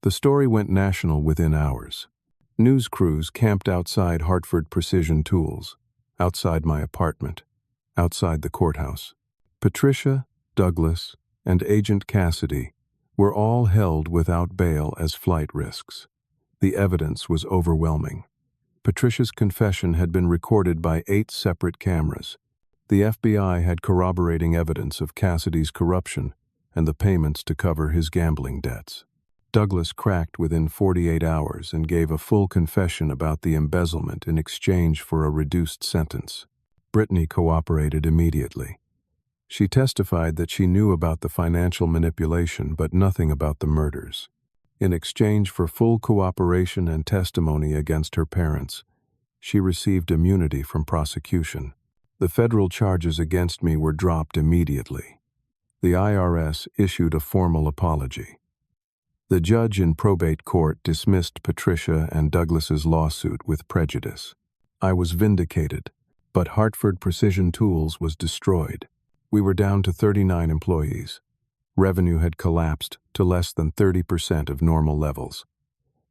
The story went national within hours. News crews camped outside Hartford Precision Tools, outside my apartment, outside the courthouse. Patricia, Douglas, and Agent Cassidy were all held without bail as flight risks. The evidence was overwhelming. Patricia's confession had been recorded by 8 separate cameras. The FBI had corroborating evidence of Cassidy's corruption and the payments to cover his gambling debts. Douglas cracked within 48 hours and gave a full confession about the embezzlement in exchange for a reduced sentence. Brittany cooperated immediately. She testified that she knew about the financial manipulation but nothing about the murders. In exchange for full cooperation and testimony against her parents, she received immunity from prosecution. The federal charges against me were dropped immediately. The IRS issued a formal apology. The judge in probate court dismissed Patricia and Douglas's lawsuit with prejudice. I was vindicated, but Hartford Precision Tools was destroyed. We were down to 39 employees. Revenue had collapsed to less than 30% of normal levels.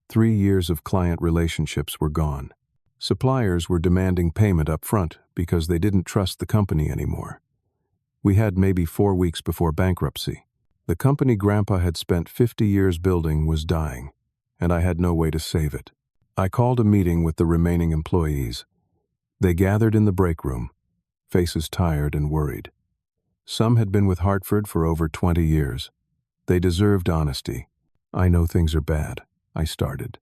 3 years of client relationships were gone. Suppliers were demanding payment up front because they didn't trust the company anymore. We had maybe 4 weeks before bankruptcy. The company Grandpa had spent 50 years building was dying, and I had no way to save it. I called a meeting with the remaining employees. They gathered in the break room, faces tired and worried. Some had been with Hartford for over 20 years. They deserved honesty. I know things are bad, I started.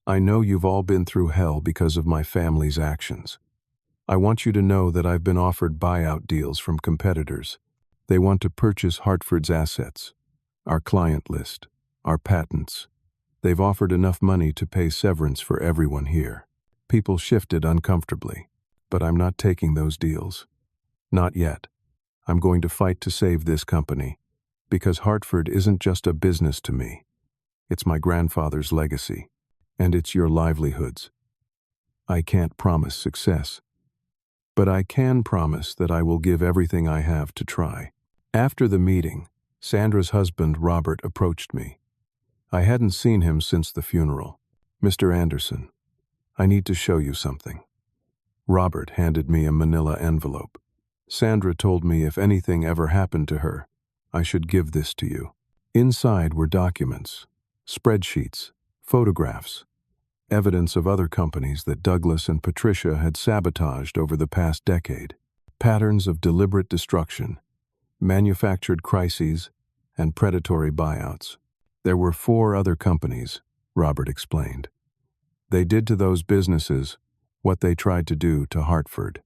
I know you've all been through hell because of my family's actions. I want you to know that I've been offered buyout deals from competitors. They want to purchase Hartford's assets, our client list, our patents. They've offered enough money to pay severance for everyone here. People shifted uncomfortably, but I'm not taking those deals. Not yet. I'm going to fight to save this company, because Hartford isn't just a business to me. It's my grandfather's legacy, and it's your livelihoods. I can't promise success, but I can promise that I will give everything I have to try. After the meeting, Sandra's husband, Robert, approached me. I hadn't seen him since the funeral. Mr. Anderson, I need to show you something. Robert handed me a manila envelope. Sandra told me if anything ever happened to her, I should give this to you. Inside were documents, spreadsheets, photographs, evidence of other companies that Douglas and Patricia had sabotaged over the past decade, patterns of deliberate destruction, manufactured crises, and predatory buyouts. There were 4 other companies, Robert explained. They did to those businesses what they tried to do to Hartford.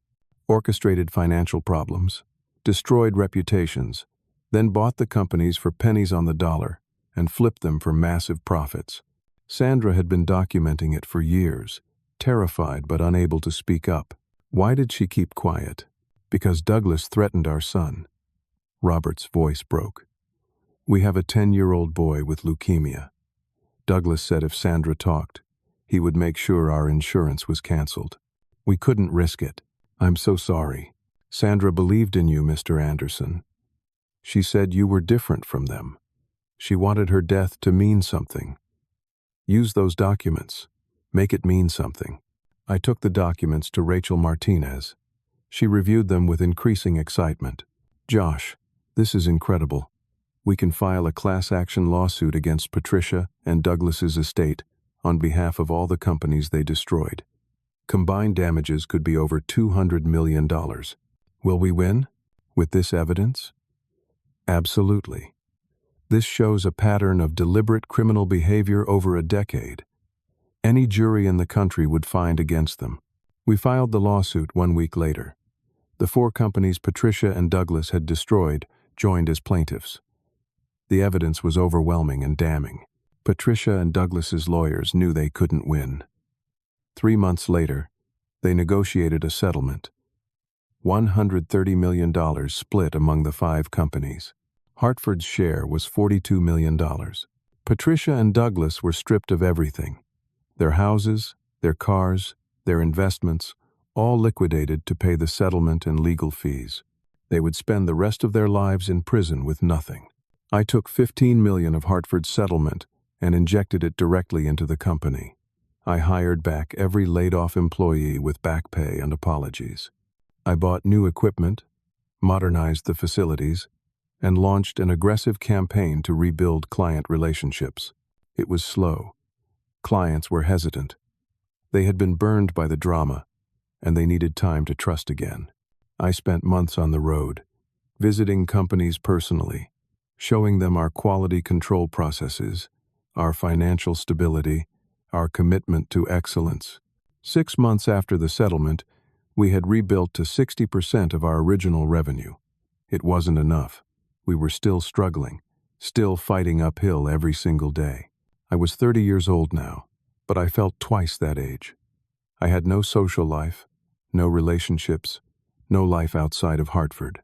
Orchestrated financial problems, destroyed reputations, then bought the companies for pennies on the dollar and flipped them for massive profits. Sandra had been documenting it for years, terrified but unable to speak up. Why did she keep quiet? Because Douglas threatened our son. Robert's voice broke. We have a 10-year-old boy with leukemia. Douglas said if Sandra talked, he would make sure our insurance was canceled. We couldn't risk it. I'm so sorry. Sandra believed in you, Mr. Anderson. She said you were different from them. She wanted her death to mean something. Use those documents. Make it mean something. I took the documents to Rachel Martinez. She reviewed them with increasing excitement. Josh, this is incredible. We can file a class action lawsuit against Patricia and Douglas's estate on behalf of all the companies they destroyed. Combined damages could be over $200 million. Will we win with this evidence? Absolutely. This shows a pattern of deliberate criminal behavior over a decade. Any jury in the country would find against them. We filed the lawsuit 1 week later. The 4 companies Patricia and Douglas had destroyed joined as plaintiffs. The evidence was overwhelming and damning. Patricia and Douglas's lawyers knew they couldn't win. 3 months later, they negotiated a settlement. $130 million split among the 5 companies. Hartford's share was $42 million. Patricia and Douglas were stripped of everything. Their houses, their cars, their investments, all liquidated to pay the settlement and legal fees. They would spend the rest of their lives in prison with nothing. I took $15 million of Hartford's settlement and injected it directly into the company. I hired back every laid-off employee with back pay and apologies. I bought new equipment, modernized the facilities, and launched an aggressive campaign to rebuild client relationships. It was slow. Clients were hesitant. They had been burned by the drama, and they needed time to trust again. I spent months on the road, visiting companies personally, showing them our quality control processes, our financial stability, our commitment to excellence. 6 months after the settlement, we had rebuilt to 60% of our original revenue. It wasn't enough. We were still struggling, still fighting uphill every single day. I was 30 years old now, but I felt twice that age. I had no social life, no relationships, no life outside of Hartford.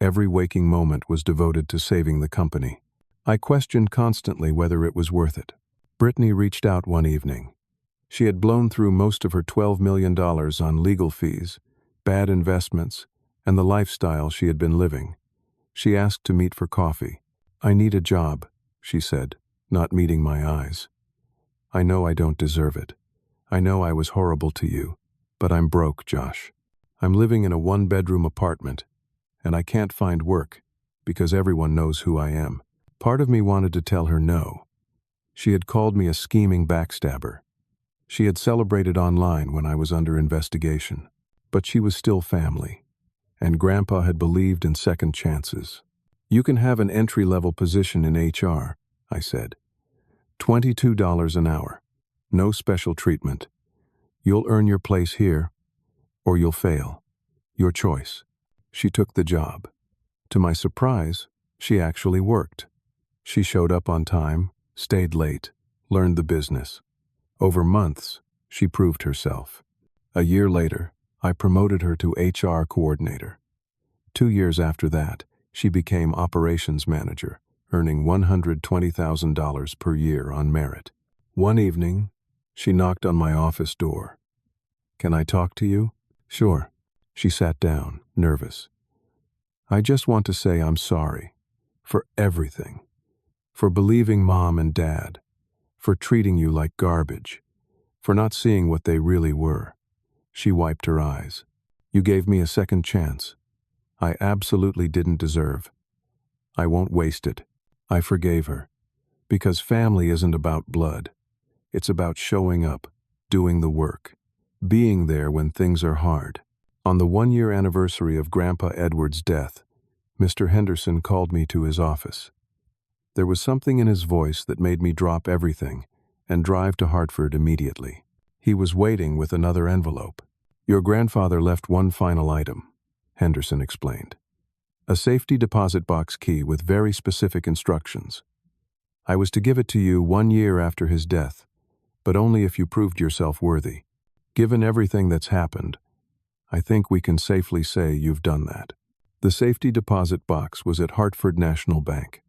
Every waking moment was devoted to saving the company. I questioned constantly whether it was worth it. Brittany reached out one evening. She had blown through most of her $12 million on legal fees, bad investments, and the lifestyle she had been living. She asked to meet for coffee. "I need a job," she said, not meeting my eyes. "I know I don't deserve it. I know I was horrible to you, but I'm broke, Josh. I'm living in a 1-bedroom apartment, and I can't find work because everyone knows who I am." Part of me wanted to tell her no. She had called me a scheming backstabber. She had celebrated online when I was under investigation. But she was still family, and Grandpa had believed in second chances. "You can have an entry-level position in HR," I said. $22 an hour. No special treatment. You'll earn your place here, or you'll fail. Your choice. She took the job. To my surprise, she actually worked. She showed up on time, stayed late, learned the business. Over months, she proved herself. A year later, I promoted her to HR coordinator. 2 years after that, she became operations manager, earning $120,000 per year on merit. One evening, she knocked on my office door. "Can I talk to you?" "Sure." She sat down, nervous. "I just want to say I'm sorry. For everything. For believing Mom and Dad. For treating you like garbage. For not seeing what they really were." She wiped her eyes. "You gave me a second chance. I absolutely didn't deserve. I won't waste it." I forgave her. Because family isn't about blood. It's about showing up, doing the work, being there when things are hard. On the 1-year anniversary of Grandpa Edward's death, Mr. Henderson called me to his office. There was something in his voice that made me drop everything and drive to Hartford immediately. He was waiting with another envelope. "Your grandfather left one final item," Henderson explained. "A safety deposit box key with very specific instructions. I was to give it to you 1 year after his death, but only if you proved yourself worthy. Given everything that's happened, I think we can safely say you've done that." The safety deposit box was at Hartford National Bank.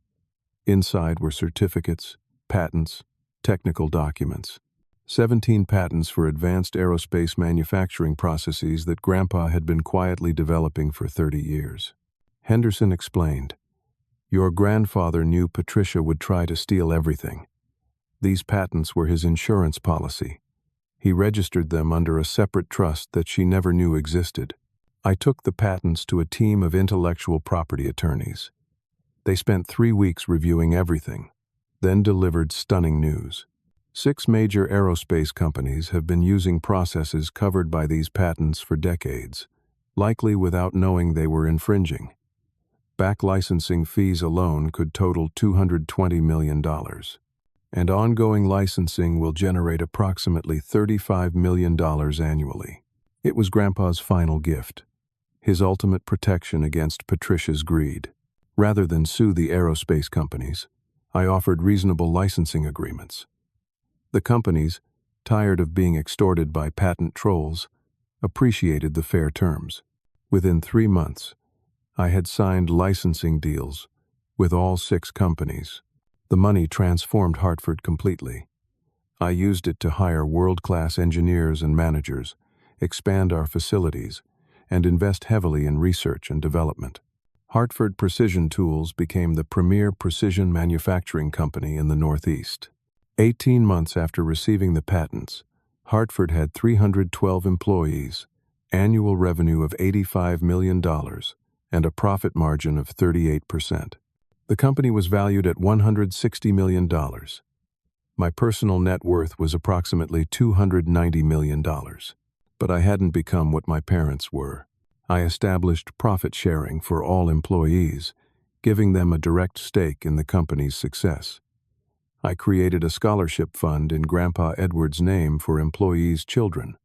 Inside were certificates, patents, technical documents. 17 patents for advanced aerospace manufacturing processes that Grandpa had been quietly developing for 30 years. Henderson explained, "Your grandfather knew Patricia would try to steal everything. These patents were his insurance policy. He registered them under a separate trust that she never knew existed. I took the patents to a team of intellectual property attorneys. They spent 3 weeks reviewing everything, then delivered stunning news. 6 major aerospace companies have been using processes covered by these patents for decades, likely without knowing they were infringing. Back licensing fees alone could total $220 million, and ongoing licensing will generate approximately $35 million annually. It was Grandpa's final gift, his ultimate protection against Patricia's greed. Rather than sue the aerospace companies, I offered reasonable licensing agreements. The companies, tired of being extorted by patent trolls, appreciated the fair terms. Within 3 months, I had signed licensing deals with all 6 companies. The money transformed Hartford completely. I used it to hire world-class engineers and managers, expand our facilities, and invest heavily in research and development. Hartford Precision Tools became the premier precision manufacturing company in the Northeast. 18 months after receiving the patents, Hartford had 312 employees, annual revenue of $85 million, and a profit margin of 38%. The company was valued at $160 million. My personal net worth was approximately $290 million. But I hadn't become what my parents were. I established profit sharing for all employees, giving them a direct stake in the company's success. I created a scholarship fund in Grandpa Edward's name for employees' children.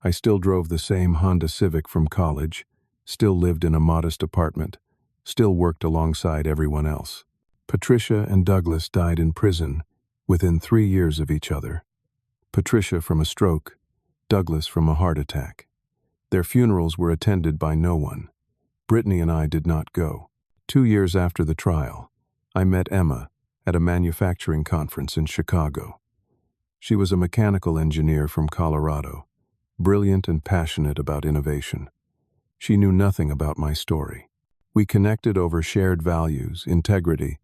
I still drove the same Honda Civic from college, still lived in a modest apartment, still worked alongside everyone else. Patricia and Douglas died in prison within 3 years of each other. Patricia from a stroke, Douglas from a heart attack. Their funerals were attended by no one. Brittany and I did not go. 2 years after the trial, I met Emma at a manufacturing conference in Chicago. She was a mechanical engineer from Colorado, brilliant and passionate about innovation. She knew nothing about my story. We connected over shared values, integrity,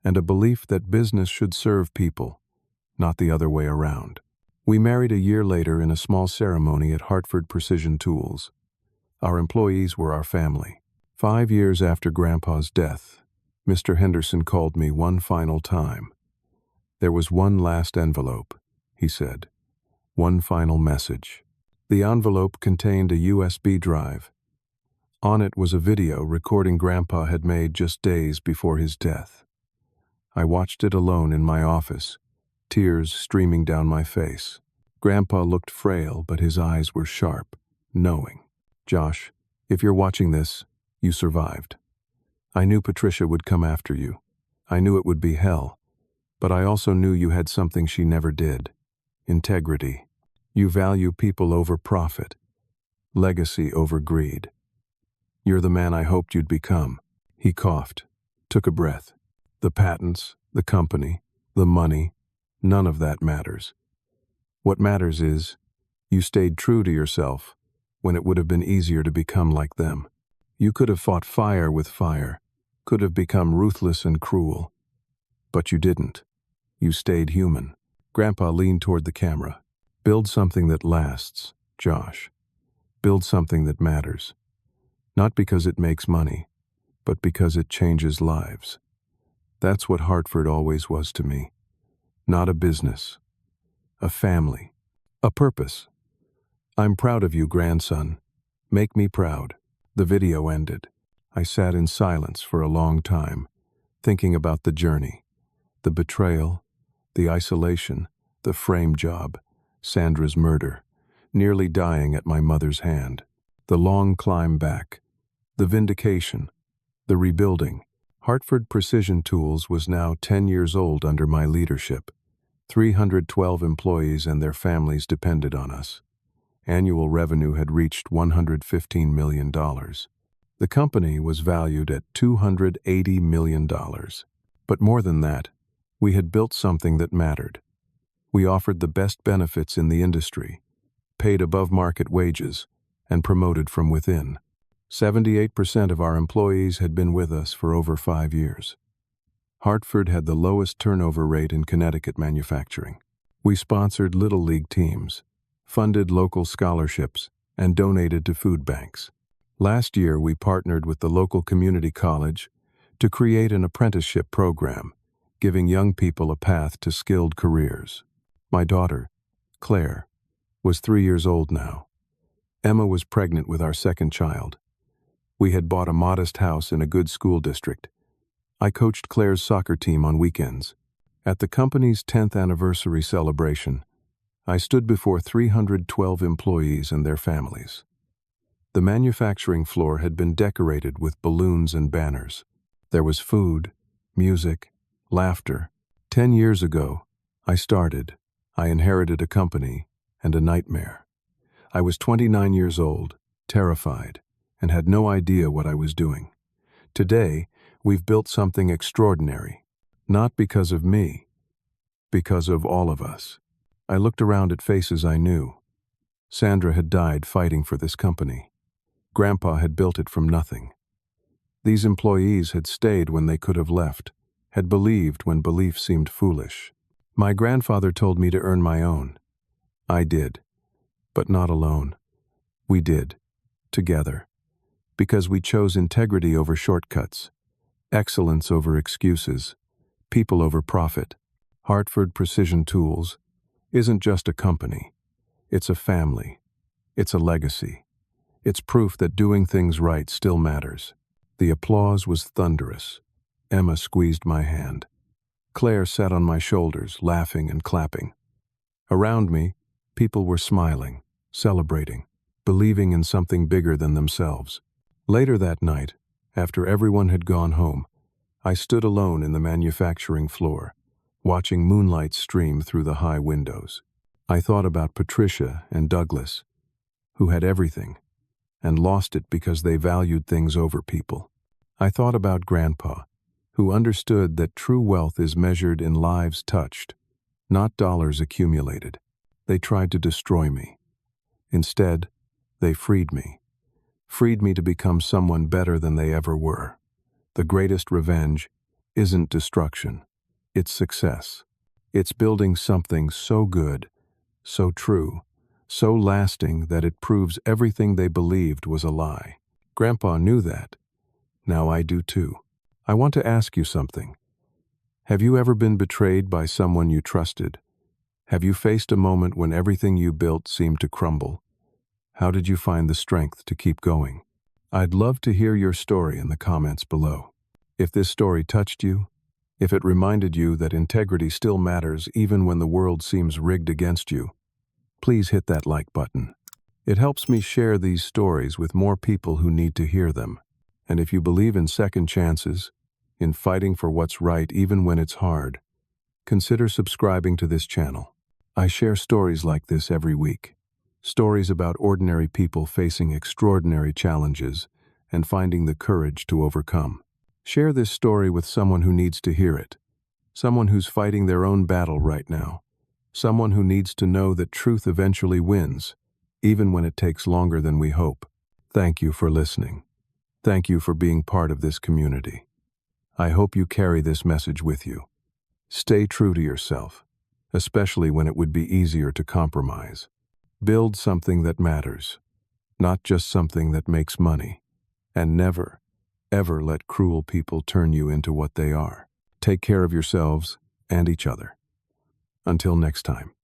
and a belief that business should serve people, not the other way around. We married a year later in a small ceremony at Hartford Precision Tools. Our employees were our family. 5 years after Grandpa's death, Mr. Henderson called me one final time. There was one last envelope, he said. One final message. The envelope contained a USB drive. On it was a video recording Grandpa had made just days before his death. I watched it alone in my office, tears streaming down my face. Grandpa looked frail, but his eyes were sharp, knowing. Josh, if you're watching this, you survived. I knew Patricia would come after you. I knew it would be hell, but I also knew you had something she never did. Integrity. You value people over profit, legacy over greed. You're the man I hoped you'd become. He coughed, took a breath. The patents, the company, the money, none of that matters. What matters is, you stayed true to yourself when it would have been easier to become like them. You could have fought fire with fire, could have become ruthless and cruel. But you didn't. You stayed human. Grandpa leaned toward the camera. Build something that lasts, Josh. Build something that matters. Not because it makes money, but because it changes lives. That's what Hartford always was to me. Not a business. A family. A purpose. I'm proud of you, grandson. Make me proud. The video ended. I sat in silence for a long time, thinking about the journey, the betrayal, the isolation, the frame job, Sandra's murder, nearly dying at my mother's hand, the long climb back, the vindication, the rebuilding. Hartford Precision Tools was now 10 years old under my leadership. 312 employees and their families depended on us. Annual revenue had reached $115 million. The company was valued at $280 million. But more than that, we had built something that mattered. We offered the best benefits in the industry, paid above-market wages, and promoted from within. 78% of our employees had been with us for over 5 years. Hartford had the lowest turnover rate in Connecticut manufacturing. We sponsored Little League teams, funded local scholarships, and donated to food banks. Last year, we partnered with the local community college to create an apprenticeship program, giving young people a path to skilled careers. My daughter, Claire, was 3 years old now. Emma was pregnant with our second child. We had bought a modest house in a good school district. I coached Claire's soccer team on weekends. At the company's 10th anniversary celebration, I stood before 312 employees and their families. The manufacturing floor had been decorated with balloons and banners. There was food, music, laughter. 10 years ago, I inherited a company and a nightmare. I was 29 years old, terrified, and had no idea what I was doing. Today, we've built something extraordinary, not because of me, because of all of us. I looked around at faces I knew. Sandra had died fighting for this company. Grandpa had built it from nothing. These employees had stayed when they could have left, had believed when belief seemed foolish. My grandfather told me to earn my own. I did, but not alone. We did, together, because we chose integrity over shortcuts, excellence over excuses, people over profit. Hartford Precision Tools isn't just a company. It's a family. It's a legacy. It's proof that doing things right still matters. The applause was thunderous. Emma squeezed my hand. Claire sat on my shoulders, laughing and clapping. Around me, people were smiling, celebrating, believing in something bigger than themselves. Later that night, after everyone had gone home, I stood alone in the manufacturing floor, watching moonlight stream through the high windows. I thought about Patricia and Douglas, who had everything, and lost it because they valued things over people. I thought about Grandpa, who understood that true wealth is measured in lives touched, not dollars accumulated. They tried to destroy me. Instead, they freed me to become someone better than they ever were. The greatest revenge isn't destruction, it's success. It's building something so good, so true, so lasting that it proves everything they believed was a lie. Grandpa knew that. Now I do too. I want to ask you something. Have you ever been betrayed by someone you trusted? Have you faced a moment when everything you built seemed to crumble? How did you find the strength to keep going? I'd love to hear your story in the comments below. If this story touched you, if it reminded you that integrity still matters even when the world seems rigged against you, please hit that like button. It helps me share these stories with more people who need to hear them. And if you believe in second chances, in fighting for what's right even when it's hard, consider subscribing to this channel. I share stories like this every week. Stories about ordinary people facing extraordinary challenges and finding the courage to overcome. Share this story with someone who needs to hear it. Someone who's fighting their own battle right now. Someone who needs to know that truth eventually wins, even when it takes longer than we hope. Thank you for listening. Thank you for being part of this community. I hope you carry this message with you. Stay true to yourself, especially when it would be easier to compromise. Build something that matters, not just something that makes money. And never, ever let cruel people turn you into what they are. Take care of yourselves and each other. Until next time.